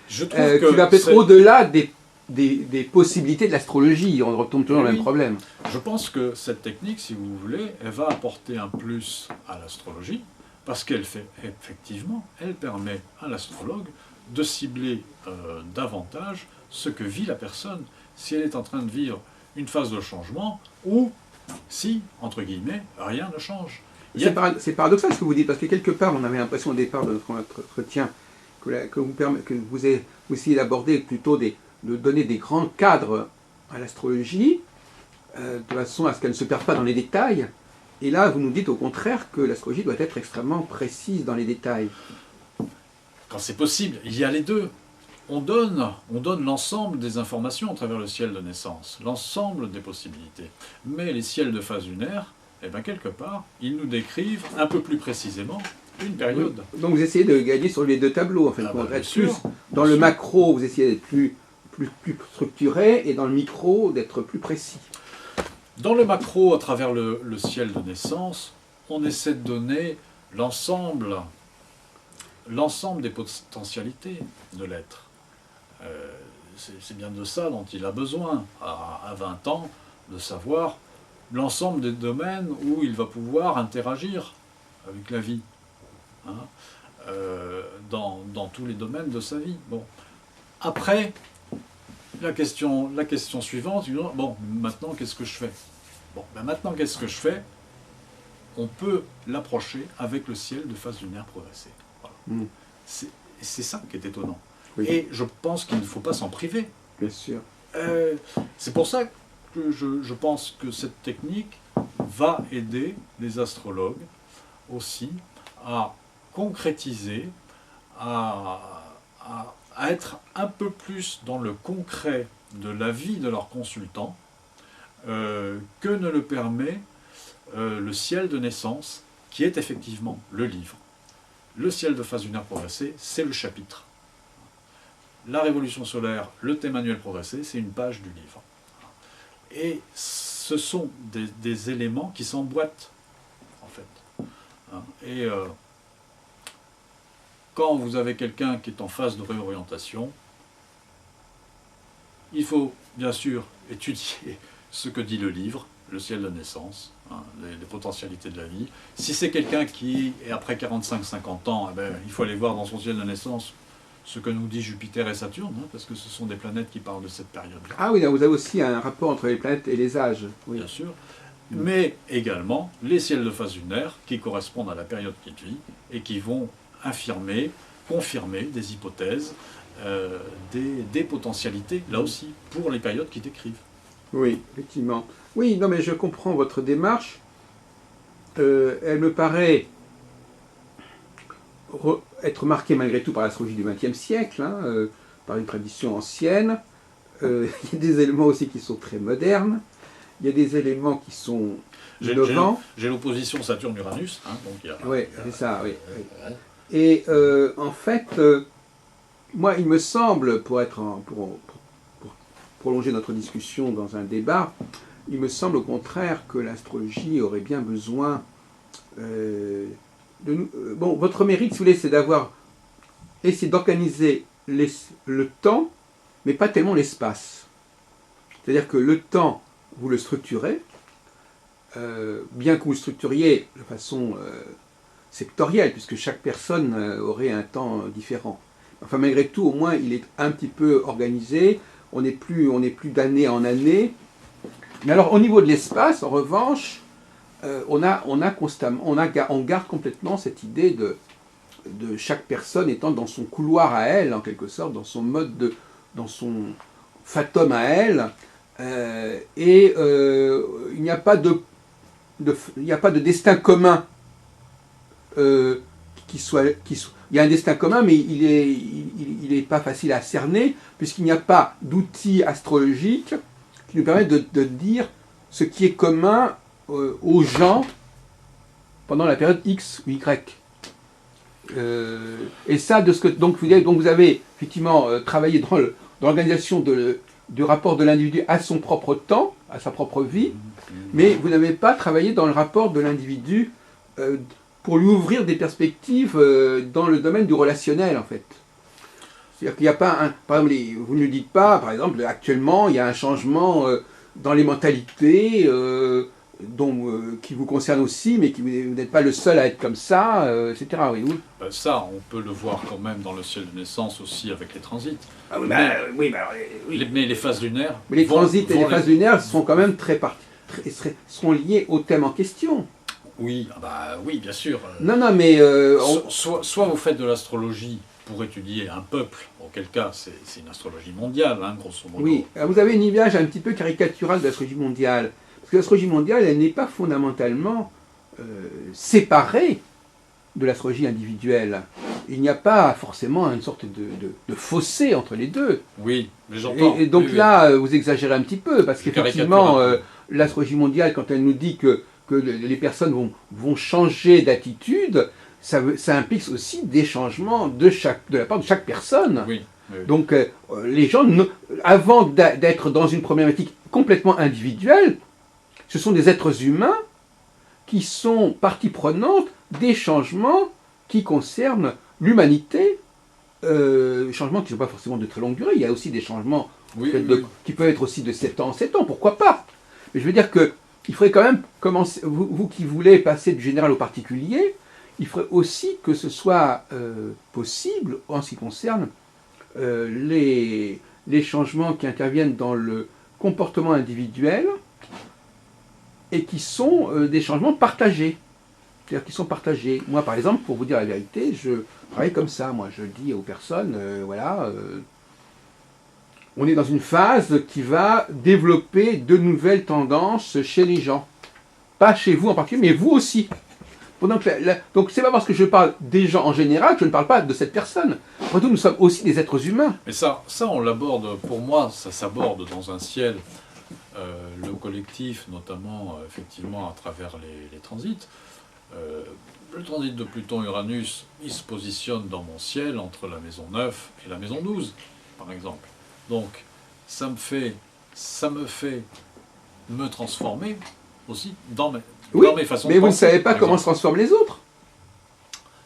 Je trouve que qui va peut-être au-delà des possibilités de l'astrologie. On retombe toujours dans le même problème. Je pense que cette technique, si vous voulez, elle va apporter un plus à l'astrologie, parce qu'elle fait, effectivement, elle permet à l'astrologue de cibler davantage ce que vit la personne, si elle est en train de vivre une phase de changement, ou si, entre guillemets, rien ne change. C'est paradoxal ce que vous dites, parce que quelque part, on avait l'impression au départ de notre entretien que vous essayez d'aborder plutôt de donner des grands cadres à l'astrologie, de façon à ce qu'elle ne se perde pas dans les détails. Et là, vous nous dites au contraire que l'astrologie doit être extrêmement précise dans les détails. Quand c'est possible, il y a les deux. On donne l'ensemble des informations à travers le ciel de naissance, l'ensemble des possibilités. Mais les ciels de phase lunaire, quelque part, ils nous décrivent un peu plus précisément une période. Oui. Donc vous essayez de gagner sur les deux tableaux, en fait. Dans le macro, vous essayez d'être plus structuré, et dans le micro, d'être plus précis. Dans le macro, à travers le ciel de naissance, on essaie de donner l'ensemble des potentialités de l'être. C'est bien de ça dont il a besoin, à 20 ans, de savoir l'ensemble des domaines où il va pouvoir interagir avec la vie, hein, dans tous les domaines de sa vie. Bon. Après, la question suivante, bon, maintenant qu'est-ce que je fais? Bon, maintenant qu'est-ce que je fais? On peut l'approcher avec le ciel de phase lunaire progressée. Voilà. Mm. C'est ça qui est étonnant. Oui. Et je pense qu'il ne faut pas s'en priver. Bien sûr. C'est pour ça que je pense que cette technique va aider les astrologues aussi à concrétiser, à être un peu plus dans le concret de la vie de leur consultant que ne le permet le ciel de naissance, qui est effectivement le livre. Le ciel de phase lunaire progressée, c'est le chapitre. La révolution solaire, le thème annuel progressé, c'est une page du livre. Et ce sont des éléments qui s'emboîtent, en fait. Et quand vous avez quelqu'un qui est en phase de réorientation, il faut bien sûr étudier ce que dit le livre, le ciel de naissance, les potentialités de la vie. Si c'est quelqu'un qui est après 45-50 ans, eh ben, il faut aller voir dans son ciel de naissance ce que nous dit Jupiter et Saturne, parce que ce sont des planètes qui parlent de cette période-là. Ah oui, vous avez aussi un rapport entre les planètes et les âges. Oui. Bien sûr. Mais également les ciels de phase lunaire qui correspondent à la période qu'il vit et qui vont affirmer, confirmer des hypothèses, des potentialités, là aussi, pour les périodes qui décrivent. Oui, effectivement. Oui, non, mais je comprends votre démarche. Elle me paraît être marquée malgré tout par l'astrologie du XXe siècle, par une tradition ancienne. Il y a des éléments aussi qui sont très modernes. Il y a des éléments qui sont innovants. J'ai l'opposition Saturne-Uranus. Oui, c'est ça, oui. Et en fait, moi, il me semble, pour prolonger notre discussion dans un débat, il me semble au contraire que l'astrologie aurait bien besoin bon, votre mérite, si vous voulez, c'est d'avoir essayé d'organiser le temps, mais pas tellement l'espace. C'est-à-dire que le temps, vous le structurez, bien que vous le structuriez de façon sectorielle, puisque chaque personne aurait un temps différent. Enfin, malgré tout, au moins, il est un petit peu organisé, on n'est plus d'année en année. Mais alors, au niveau de l'espace, en revanche, on garde complètement cette idée de chaque personne étant dans son couloir à elle, en quelque sorte, dans son dans son fatum à elle, et il n'y a pas de destin commun il y a un destin commun, mais il n'est pas facile à cerner, puisqu'il n'y a pas d'outils astrologiques qui nous permettent de dire ce qui est commun aux gens pendant la période X ou Y. Et ça, donc vous avez effectivement travaillé dans l'organisation du rapport de l'individu à son propre temps, à sa propre vie, mais vous n'avez pas travaillé dans le rapport de l'individu pour lui ouvrir des perspectives dans le domaine du relationnel, en fait. C'est-à-dire qu'il n'y a pas par exemple, vous ne dites pas, par exemple, actuellement, il y a un changement dans les mentalités qui vous concerne aussi, mais vous n'êtes pas le seul à être comme ça, etc. Oui. Ça, on peut le voir quand même dans le ciel de naissance aussi avec les transits. Ah, oui, mais les phases lunaires... Mais les transits et les phases lunaires sont quand même seront liés au thème en question. Oui, oui, bien sûr. Non, mais... soit vous faites de l'astrologie pour étudier un peuple, auquel cas c'est une astrologie mondiale, grosso modo. Oui, vous avez une image un petit peu caricaturale de l'astrologie mondiale. Parce que l'astrologie mondiale, elle n'est pas fondamentalement séparée de l'astrologie individuelle. Il n'y a pas forcément une sorte de fossé entre les deux. Oui, mais j'entends. Et donc là, vous exagérez un petit peu, parce qu'effectivement, l'astrologie mondiale, quand elle nous dit que les personnes vont changer d'attitude, ça implique aussi des changements de la part de chaque personne. Oui. Donc les gens, avant d'être dans une problématique complètement individuelle, ce sont des êtres humains qui sont partie prenante des changements qui concernent l'humanité, changements qui ne sont pas forcément de très longue durée. Il y a aussi des changements qui peuvent être aussi de 7 ans en 7 ans, pourquoi pas. Mais je veux dire qu'il faudrait quand même commencer, vous qui voulez passer du général au particulier, il faudrait aussi que ce soit possible en ce qui concerne les changements qui interviennent dans le comportement individuel et qui sont des changements partagés. C'est-à-dire qui sont partagés. Moi, par exemple, pour vous dire la vérité, je travaille comme ça. Moi, je dis aux personnes, on est dans une phase qui va développer de nouvelles tendances chez les gens. Pas chez vous en particulier, mais vous aussi. Donc c'est pas parce que je parle des gens en général que je ne parle pas de cette personne. Après tout, nous sommes aussi des êtres humains. Mais ça on l'aborde, pour moi, ça s'aborde dans un ciel, le collectif, notamment effectivement à travers les transits. Le transit de Pluton-Uranus, il se positionne dans mon ciel entre la maison 9 et la maison 12, par exemple. Donc, ça me fait me transformer aussi dans mes façons de penser. Mais vous ne savez pas comment se transforment les autres.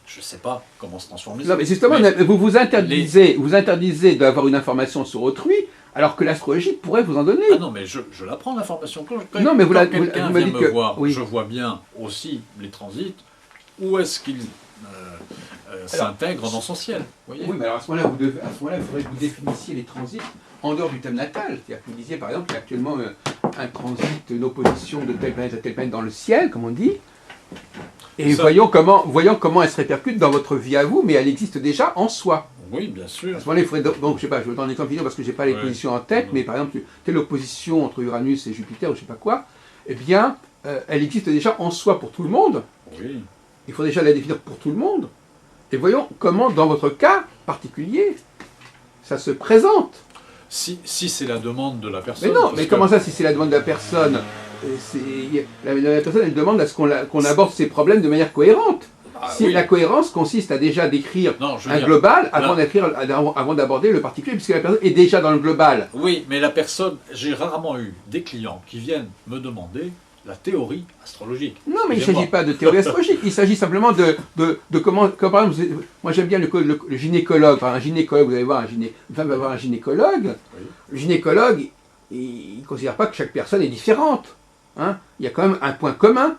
Je ne sais pas comment se transforment les autres. Non, mais justement, vous interdisez d'avoir une information sur autrui, alors que l'astrologie pourrait vous en donner. Ah non, mais je l'apprends l'information. Quand quelqu'un vient me voir, je vois bien aussi les transits, où est-ce qu'il s'intègre dans son ciel. Voyez, oui, mais alors à ce moment-là, il faudrait que vous définissiez les transits en dehors du thème natal. C'est-à-dire que vous disiez, par exemple, qu'il y a actuellement un transit, une opposition de telle planète à telle planète dans le ciel, comme on dit. Et voyons comment elle se répercute dans votre vie à vous, mais elle existe déjà en soi. Oui, bien sûr. À ce moment-là, il faudrait. Donc, je sais pas, je vais donner un exemple vidéo parce que je n'ai pas les positions en tête, mais par exemple, telle opposition entre Uranus et Jupiter, ou je ne sais pas quoi, eh bien, elle existe déjà en soi pour tout le monde. Oui. Il faut déjà la définir pour tout le monde. Et voyons comment, dans votre cas particulier, ça se présente. Si c'est la demande de la personne. Mais non, mais comment ça, si c'est la demande de la personne? La personne, elle demande à ce qu'on aborde ces problèmes de manière cohérente. Si la cohérence consiste à déjà décrire un global avant d'aborder le particulier, puisque la personne est déjà dans le global. Oui, mais la personne, j'ai rarement eu des clients qui viennent me demander la théorie astrologique. Non, mais il ne s'agit pas de théorie astrologique, il s'agit simplement de comment, par exemple, moi j'aime bien le gynécologue, enfin un gynécologue, vous allez voir, une femme va voir un gynécologue, le gynécologue, il ne considère pas que chaque personne est différente. Hein. Il y a quand même un point commun.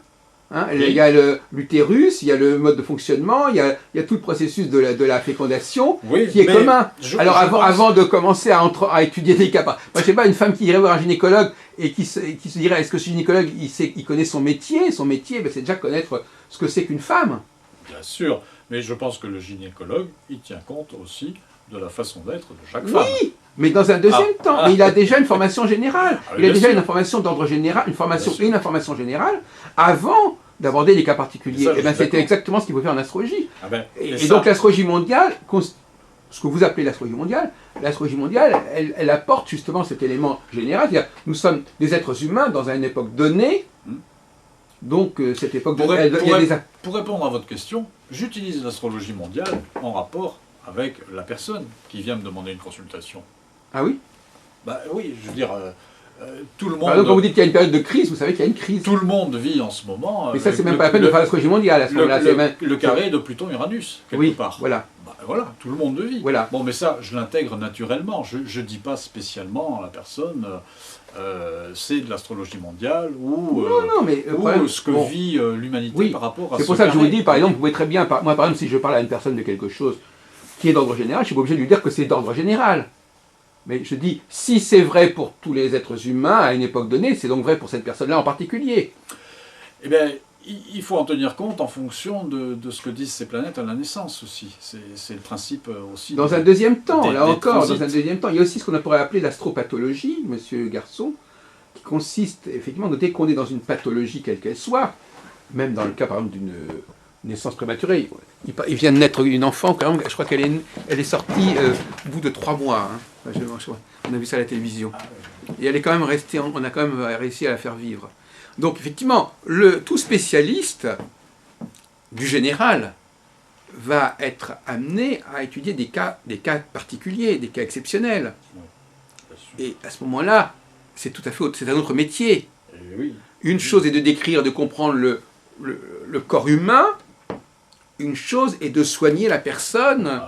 Hein. Il y a l'utérus, il y a le mode de fonctionnement, il y a tout le processus de la fécondation qui est commun. Alors avant de commencer à étudier des cas, moi je sais pas, une femme qui irait voir un gynécologue et qui se dirait est-ce que ce gynécologue il connaît son métier ben, c'est déjà connaître ce que c'est qu'une femme. Bien sûr, mais je pense que le gynécologue il tient compte aussi de la façon d'être de chaque femme. Oui, mais dans un deuxième temps. Mais il a déjà une formation générale. Il a déjà une information d'ordre général, une information générale avant d'aborder les cas particuliers. Et bien c'était exactement ce qu'il faut faire en astrologie. Et donc l'astrologie mondiale, ce que vous appelez l'astrologie mondiale, elle apporte justement cet élément général. C'est-à-dire, nous sommes des êtres humains dans une époque donnée. Donc cette époque pour répondre à votre question, j'utilise l'astrologie mondiale en rapport avec la personne qui vient me demander une consultation. Ah oui? Bah oui, je veux dire, tout le monde... Alors, quand vous dites qu'il y a une période de crise, vous savez qu'il y a une crise. Tout le monde vit en ce moment... Mais ça, c'est même pas la peine de faire l'astrologie mondiale. À ce le carré de Pluton-Uranus, quelque part. Voilà. Bah, voilà, tout le monde vit. Voilà. Bon, mais ça, je l'intègre naturellement. Je ne dis pas spécialement à la personne... c'est de l'astrologie mondiale ou ce que vit l'humanité par rapport à ce c'est pour ça que je vous dis, par exemple, vous pouvez très bien... Moi, par exemple, si je parle à une personne de quelque chose qui est d'ordre général, je ne suis pas obligé de lui dire que c'est d'ordre général. Mais je dis, si c'est vrai pour tous les êtres humains à une époque donnée, c'est donc vrai pour cette personne-là en particulier. Eh bien, il faut en tenir compte en fonction de ce que disent ces planètes à la naissance aussi. C'est le principe aussi... Dans un deuxième temps, dans un deuxième temps, il y a aussi ce qu'on pourrait appeler l'astropathologie, monsieur Garçon, qui consiste effectivement, notez qu'on est dans une pathologie quelle qu'elle soit, même dans le cas par exemple d'une naissance prématurée. Il vient de naître une enfant, quand même, je crois qu'elle est sortie au bout de 3 mois. Hein. On a vu ça à la télévision. Et elle est quand même restée, on a quand même réussi à la faire vivre. Donc effectivement, tout spécialiste du général va être amené à étudier des cas particuliers, des cas exceptionnels. Et à ce moment-là, c'est tout à fait c'est un autre métier. Une chose est de décrire, de comprendre le corps humain. Une chose est de soigner la personne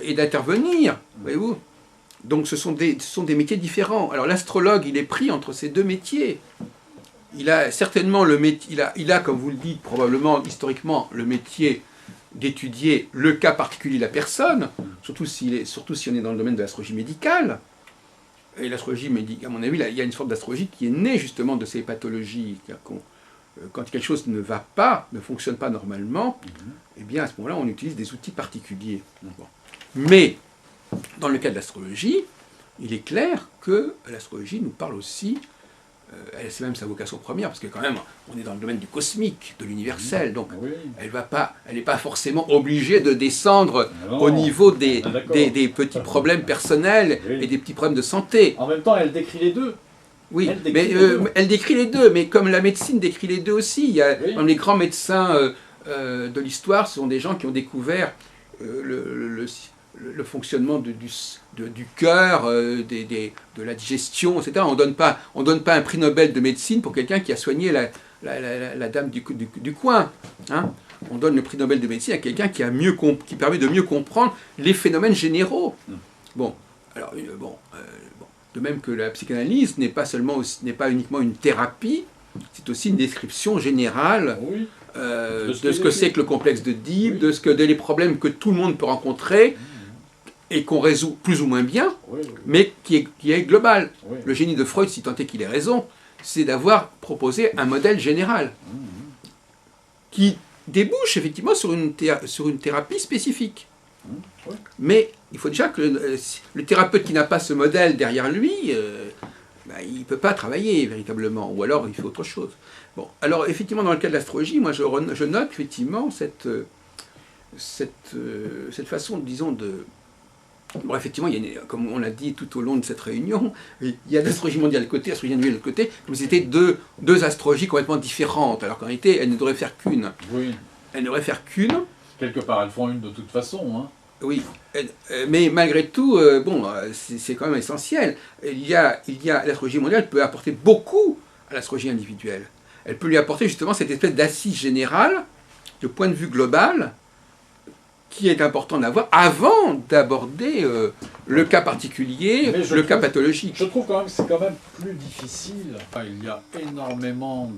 et d'intervenir, voyez-vous. Donc ce sont des métiers différents. Alors l'astrologue, il est pris entre ces deux métiers. Il a certainement le métier, il a, comme vous le dites, probablement, historiquement, le métier d'étudier le cas particulier de la personne, surtout si on est dans le domaine de l'astrologie médicale. Et l'astrologie médicale, à mon avis, il y a une sorte d'astrologie qui est née justement de ces pathologies. Quand quelque chose ne va pas, ne fonctionne pas normalement, eh bien à ce moment-là, on utilise des outils particuliers. Bon. Mais, dans le cas de l'astrologie, il est clair que l'astrologie nous parle aussi, c'est même sa vocation première, parce que quand même, on est dans le domaine du cosmique, de l'universel, donc elle n'est pas forcément obligée de descendre au niveau des petits problèmes personnels et des petits problèmes de santé. En même temps, elle décrit les deux. Oui, Elle décrit mais les deux. elle décrit les deux, mais comme la médecine décrit les deux aussi. Il y a, Oui. dans les grands médecins de l'histoire, ce sont des gens qui ont découvert le fonctionnement du cœur, de la digestion, etc. On donne pas un prix Nobel de médecine pour quelqu'un qui a soigné la dame du coin. Hein. On donne le prix Nobel de médecine à quelqu'un qui permet de mieux comprendre les phénomènes généraux. Bon, alors, de même que la psychanalyse n'est pas uniquement une thérapie, c'est aussi une description générale Oui. de ce que c'est que le complexe d'Oedipe, oui. Les problèmes que tout le monde peut rencontrer et qu'on résout plus ou moins bien, Oui. mais qui est global. Oui. Le génie de Freud, si tant est qu'il ait raison, c'est d'avoir proposé un modèle général qui débouche effectivement sur une thérapie spécifique. Oui. Mais il faut déjà que le thérapeute qui n'a pas ce modèle derrière lui, il ne peut pas travailler véritablement, ou alors il fait autre chose. Bon, alors effectivement, dans le cas de l'astrologie, moi je note effectivement cette façon, disons, de... Bon, effectivement, comme on l'a dit tout au long de cette réunion, il y a l'astrologie mondiale de côté, l'astrologie individuelle de côté, comme si c'était deux astrologies complètement différentes, alors qu'en réalité, elles ne devraient faire qu'une. Oui. Elles ne devraient faire qu'une. Quelque part, elles font une de toute façon. Hein. Oui, mais malgré tout, c'est quand même essentiel. L'astrologie mondiale peut apporter beaucoup à l'astrologie individuelle. Elle peut lui apporter justement cette espèce d'assise générale, de point de vue global, qui est important d'avoir avant d'aborder le cas particulier, le cas pathologique. Je trouve quand même que c'est quand même plus difficile. Il y a énormément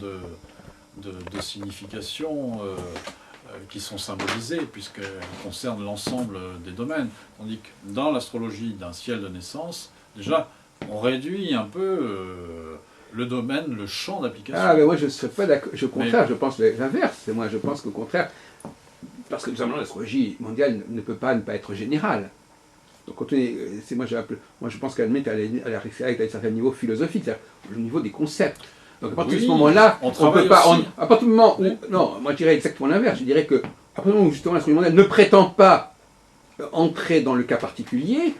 de significations qui sont symbolisées, puisqu'elles concernent l'ensemble des domaines. Tandis que dans l'astrologie d'un ciel de naissance, déjà, on réduit un peu le domaine, le champ d'application. Ah, mais moi je ne suis pas d'accord. Au contraire, je pense l'inverse. Moi je pense qu'au contraire, parce que tout simplement l'astrologie mondiale ne peut pas ne pas être générale. Donc moi je pense qu'elle met à un certain niveau philosophique, c'est-à-dire le niveau des concepts. Donc à partir de ce moment-là, on ne peut pas. À partir du moment où. Non, moi je dirais exactement l'inverse. Je dirais que à partir du moment où justement l'astrologie mondiale ne prétend pas entrer dans le cas particulier,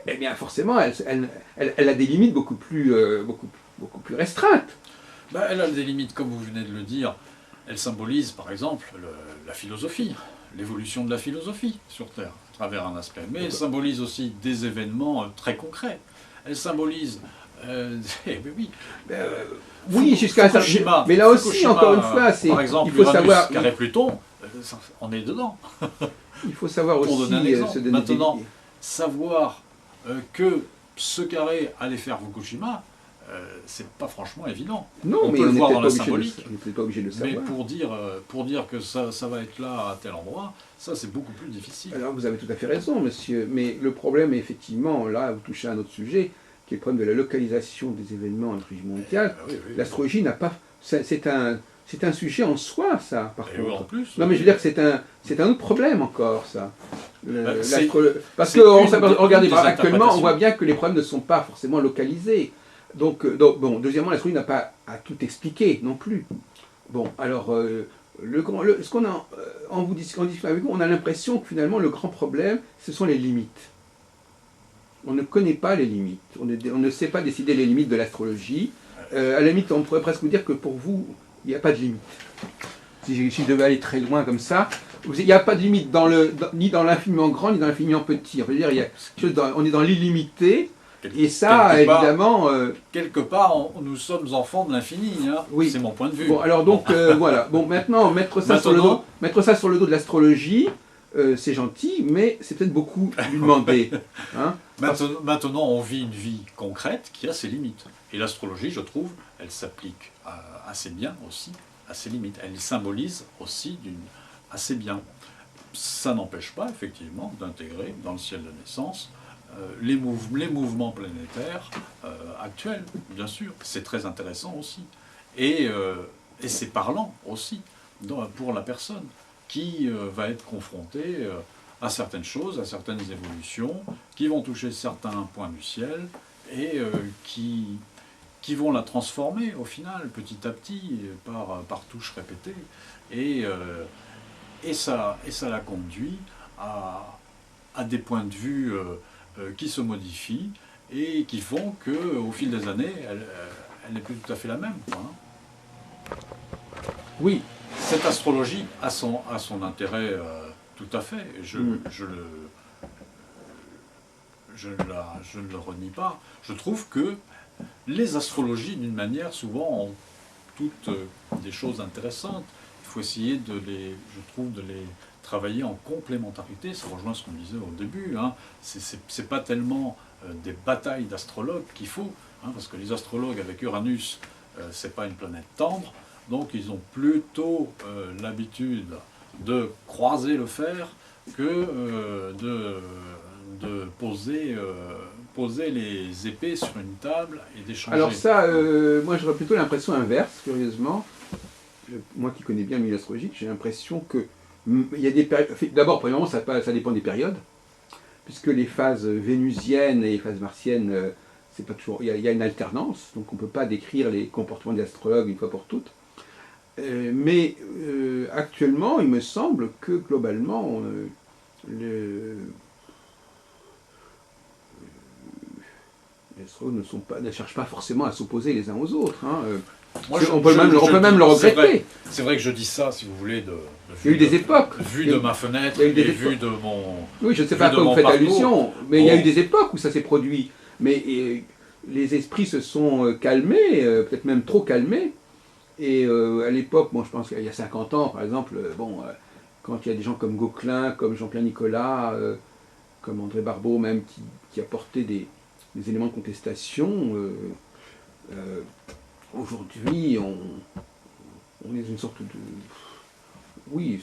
eh bien forcément elle a des limites beaucoup plus restreintes. Ben, elle a des limites, comme vous venez de le dire. Elle symbolise par exemple la philosophie, l'évolution de la philosophie sur Terre, à travers un aspect. Mais elle symbolise aussi des événements très concrets. Elle symbolise... oui, jusqu'à un certain... Mais là aussi, Fukushima, encore une fois, par exemple, il faut savoir... carré Pluton, on est dedans. Il faut savoir aussi... Pour donner un exemple. Maintenant, savoir que ce carré allait faire Fukushima, c'est pas franchement évident. Non, on mais peut le voir dans la symbolique. On n'était pas obligé de le savoir. Mais pour dire que ça va être là à tel endroit, ça c'est beaucoup plus difficile. Alors vous avez tout à fait raison, monsieur. Mais le problème est effectivement, là vous touchez à un autre sujet, qui est le problème de la localisation des événements en astrologie mondiale. Oui. L'astrologie n'a pas... C'est un sujet en soi, ça, par contre. En plus, non, mais je veux dire que c'est un autre problème encore, ça. Parce que, regardez, actuellement, on voit bien que les problèmes ne sont pas forcément localisés. Donc bon, deuxièmement, l'astrologie n'a pas à tout expliquer non plus. Bon, alors, ce qu'on a, en discutant avec vous, on a l'impression que finalement, le grand problème, ce sont les limites. On ne connaît pas les limites. On ne sait pas décider les limites de l'astrologie. À la limite, on pourrait presque vous dire que pour vous, il n'y a pas de limite. Si je devais aller très loin comme ça, il n'y a pas de limite ni dans l'infiniment grand, ni dans l'infiniment petit. On veut dire, on est dans l'illimité. Et ça, évidemment... quelque part, nous sommes enfants de l'infini, hein. Oui. C'est mon point de vue. Bon, alors donc, voilà. Bon, maintenant, mettre ça sur le dos de l'astrologie, c'est gentil, mais c'est peut-être beaucoup lui demander. Hein, maintenant, on vit une vie concrète qui a ses limites. Et l'astrologie, je trouve, elle s'applique assez bien aussi à ses limites. Elle symbolise aussi assez bien. Ça n'empêche pas, effectivement, d'intégrer dans le ciel de naissance les mouvements planétaires actuels, bien sûr. C'est très intéressant aussi. Et c'est parlant aussi pour la personne qui va être confrontée à certaines choses, à certaines évolutions, qui vont toucher certains points du ciel et qui vont la transformer au final, petit à petit, par touches répétées. Et ça la conduit à des points de vue qui se modifient et qui font qu'au fil des années, elle n'est plus tout à fait la même, quoi, hein. Oui. Cette astrologie a son intérêt tout à fait. Je ne le renie pas. Je trouve que les astrologies, d'une manière, souvent, ont toutes des choses intéressantes. Il faut essayer de les travailler en complémentarité. Ça rejoint ce qu'on disait au début, hein. C'est pas tellement des batailles d'astrologues qu'il faut, hein, parce que les astrologues avec Uranus, c'est pas une planète tendre, donc ils ont plutôt l'habitude de croiser le fer que de poser les épées sur une table et d'échanger. Alors ça, moi j'aurais plutôt l'impression inverse, curieusement. Moi qui connais bien le milieu astrologique, j'ai l'impression que il y a des périodes. D'abord, premièrement, ça dépend des périodes, puisque les phases vénusiennes et les phases martiennes, c'est pas toujours. Il y a une alternance, donc on ne peut pas décrire les comportements des astrologues une fois pour toutes. Mais actuellement, il me semble que globalement, les astrologues ne cherchent pas forcément à s'opposer les uns aux autres, hein. Moi, on peut même le regretter. C'est vrai que je dis ça, si vous voulez, il y a eu des époques. Vu de ma fenêtre et vu de mon. Oui, je ne sais pas à quoi vous faites allusion, mais il y a eu des époques où ça s'est produit. Mais les esprits se sont calmés, peut-être même trop calmés. Et à l'époque, bon, je pense qu'il y a 50 ans, par exemple, quand il y a des gens comme Gauquelin, comme Jean-Pierre Nicolas, comme André Barbeau même, qui apportaient des éléments de contestation, aujourd'hui, on est dans une sorte de... Oui,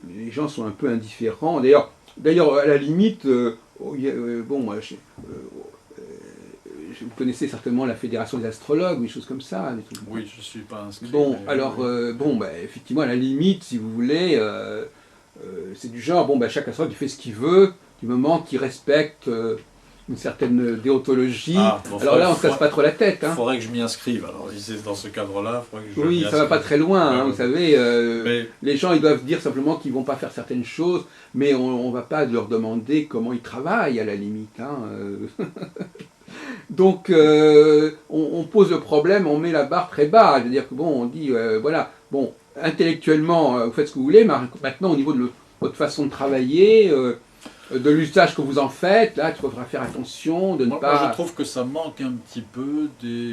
les gens sont un peu indifférents. D'ailleurs, à la limite, vous connaissez certainement la Fédération des astrologues, ou des choses comme ça. Des trucs oui, je ne suis pas inscrit. Bon, alors, effectivement, à la limite, si vous voulez, c'est du genre, chaque astrologue il fait ce qu'il veut, du moment qu'il respecte une certaine déontologie. Alors là, on ne se casse pas trop la tête. Il faudrait que je m'y inscrive. Alors, dans ce cadre-là, il faudrait que je oui, ça ne va pas très loin, vous savez. Les gens, ils doivent dire simplement qu'ils ne vont pas faire certaines choses, mais on ne va pas leur demander comment ils travaillent, à la limite. Donc, on pose le problème, on met la barre très bas. C'est-à-dire que, on dit, intellectuellement, vous faites ce que vous voulez, mais maintenant, au niveau de votre façon de travailler, de l'usage que vous en faites, là, il faudra faire attention de ne pas... Moi, je trouve que ça manque un petit peu des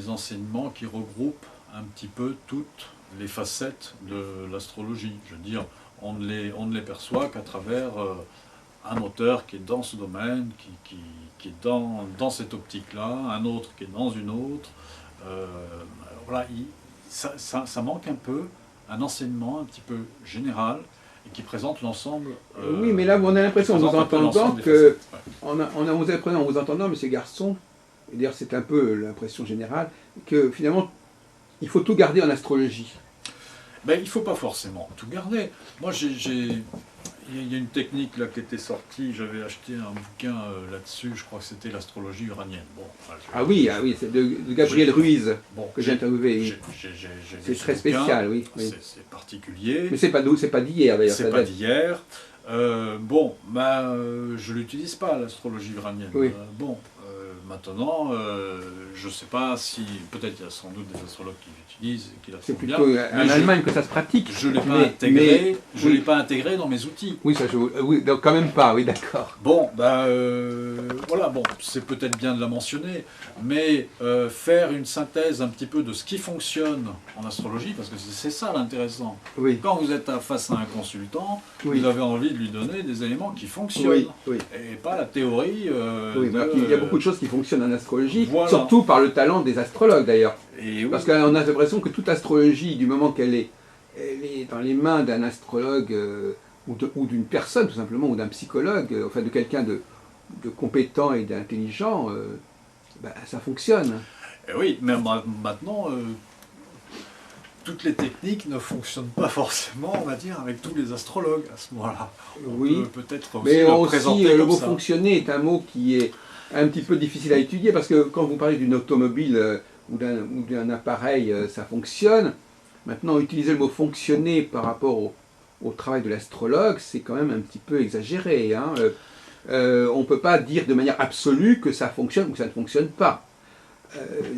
enseignements qui regroupent un petit peu toutes les facettes de l'astrologie. Je veux dire, on ne les perçoit qu'à travers un auteur qui est dans ce domaine, qui est dans cette optique-là, un autre qui est dans une autre. Voilà, ça manque un peu un enseignement un petit peu général et qui présente l'ensemble. Oui, mais là, on a l'impression, en vous entendant, que. On a l'impression, en vous entendant, M. Garçon, et d'ailleurs, c'est un peu l'impression générale, que finalement, il faut tout garder en astrologie. Ben, il ne faut pas forcément tout garder. Moi, il y a une technique là qui était sortie, j'avais acheté un bouquin là-dessus, je crois que c'était l'astrologie uranienne. Bon, oui, c'est de Gabriel Ruiz que j'ai interviewé. C'est très spécial, oui. C'est particulier. Mais c'est pas d'hier d'ailleurs. C'est pas d'hier. Je l'utilise pas, l'astrologie uranienne. Oui. Maintenant, je ne sais pas si... Peut-être il y a sans doute des astrologues qui l'utilisent et qui la font bien. C'est plutôt en Allemagne que ça se pratique. Je ne l'ai pas intégré dans mes outils. Oui, donc quand même pas, oui, d'accord. Bon, c'est peut-être bien de la mentionner, mais faire une synthèse un petit peu de ce qui fonctionne en astrologie, parce que c'est ça l'intéressant. Oui. Quand vous êtes face à un consultant, oui. Vous avez envie de lui donner des éléments qui fonctionnent, oui. Et pas la théorie... il y a beaucoup de choses qui fonctionnent en astrologie, voilà. Surtout par le talent des astrologues d'ailleurs. Oui. Parce qu'on a l'impression que toute astrologie, du moment qu'elle est dans les mains d'un astrologue ou d'une personne tout simplement, ou d'un psychologue, enfin de quelqu'un de compétent et d'intelligent, ça fonctionne. Et oui, mais maintenant, toutes les techniques ne fonctionnent pas forcément, on va dire, avec tous les astrologues à ce moment-là. Oui, peut-être aussi mais le présenter le mot ça. Fonctionner est un mot qui est un petit peu difficile à étudier, parce que quand vous parlez d'une automobile ou d'un appareil, ça fonctionne. Maintenant, utiliser le mot fonctionner par rapport au travail de l'astrologue, c'est quand même un petit peu exagéré. Hein. On ne peut pas dire de manière absolue que ça fonctionne ou que ça ne fonctionne pas.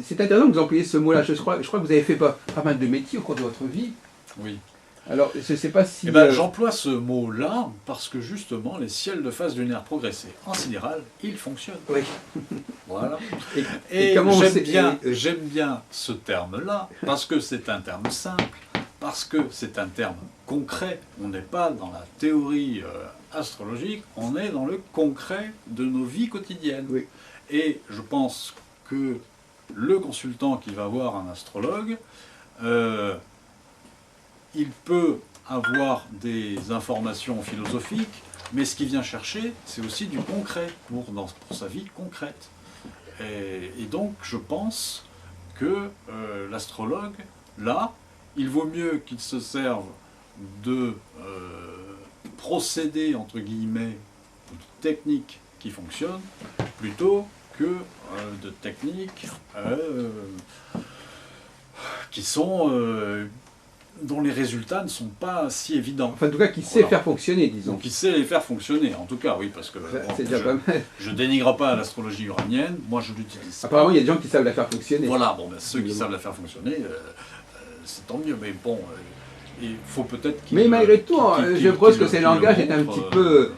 C'est intéressant que vous employiez ce mot-là. Je crois que vous avez fait pas mal de métiers au cours de votre vie. Oui. Alors, je ne sais pas si... J'emploie ce mot-là parce que justement, les ciels de phase lunaire progressée en sidéral, ils fonctionnent. Oui. Voilà. Et j'aime bien ce terme-là parce que c'est un terme simple, parce que c'est un terme concret. On n'est pas dans la théorie astrologique, on est dans le concret de nos vies quotidiennes. Oui. Et je pense que le consultant qui va voir un astrologue, il peut avoir des informations philosophiques, mais ce qu'il vient chercher, c'est aussi du concret pour sa vie concrète. Et donc, je pense que l'astrologue, là, il vaut mieux qu'il se serve de procédés, entre guillemets, ou de techniques qui fonctionnent, plutôt que de techniques qui sont... dont les résultats ne sont pas si évidents. Enfin, en tout cas, qui sait faire fonctionner, disons. Donc, qui sait les faire fonctionner, en tout cas, oui, parce que je dénigre pas l'astrologie uranienne, moi je l'utilise. Apparemment, il y a des gens qui savent la faire fonctionner. Voilà, ceux qui savent la faire fonctionner, c'est tant mieux, mais bon, il faut peut-être qu'ils... Mais malgré tout, je pense que ce langage est un petit peu...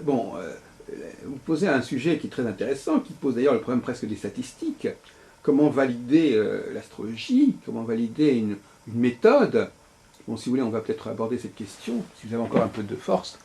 vous posez un sujet qui est très intéressant, qui pose d'ailleurs le problème presque des statistiques. Comment valider l'astrologie, comment valider une méthode. Bon, si vous voulez, on va peut-être aborder cette question, si vous avez encore un peu de force.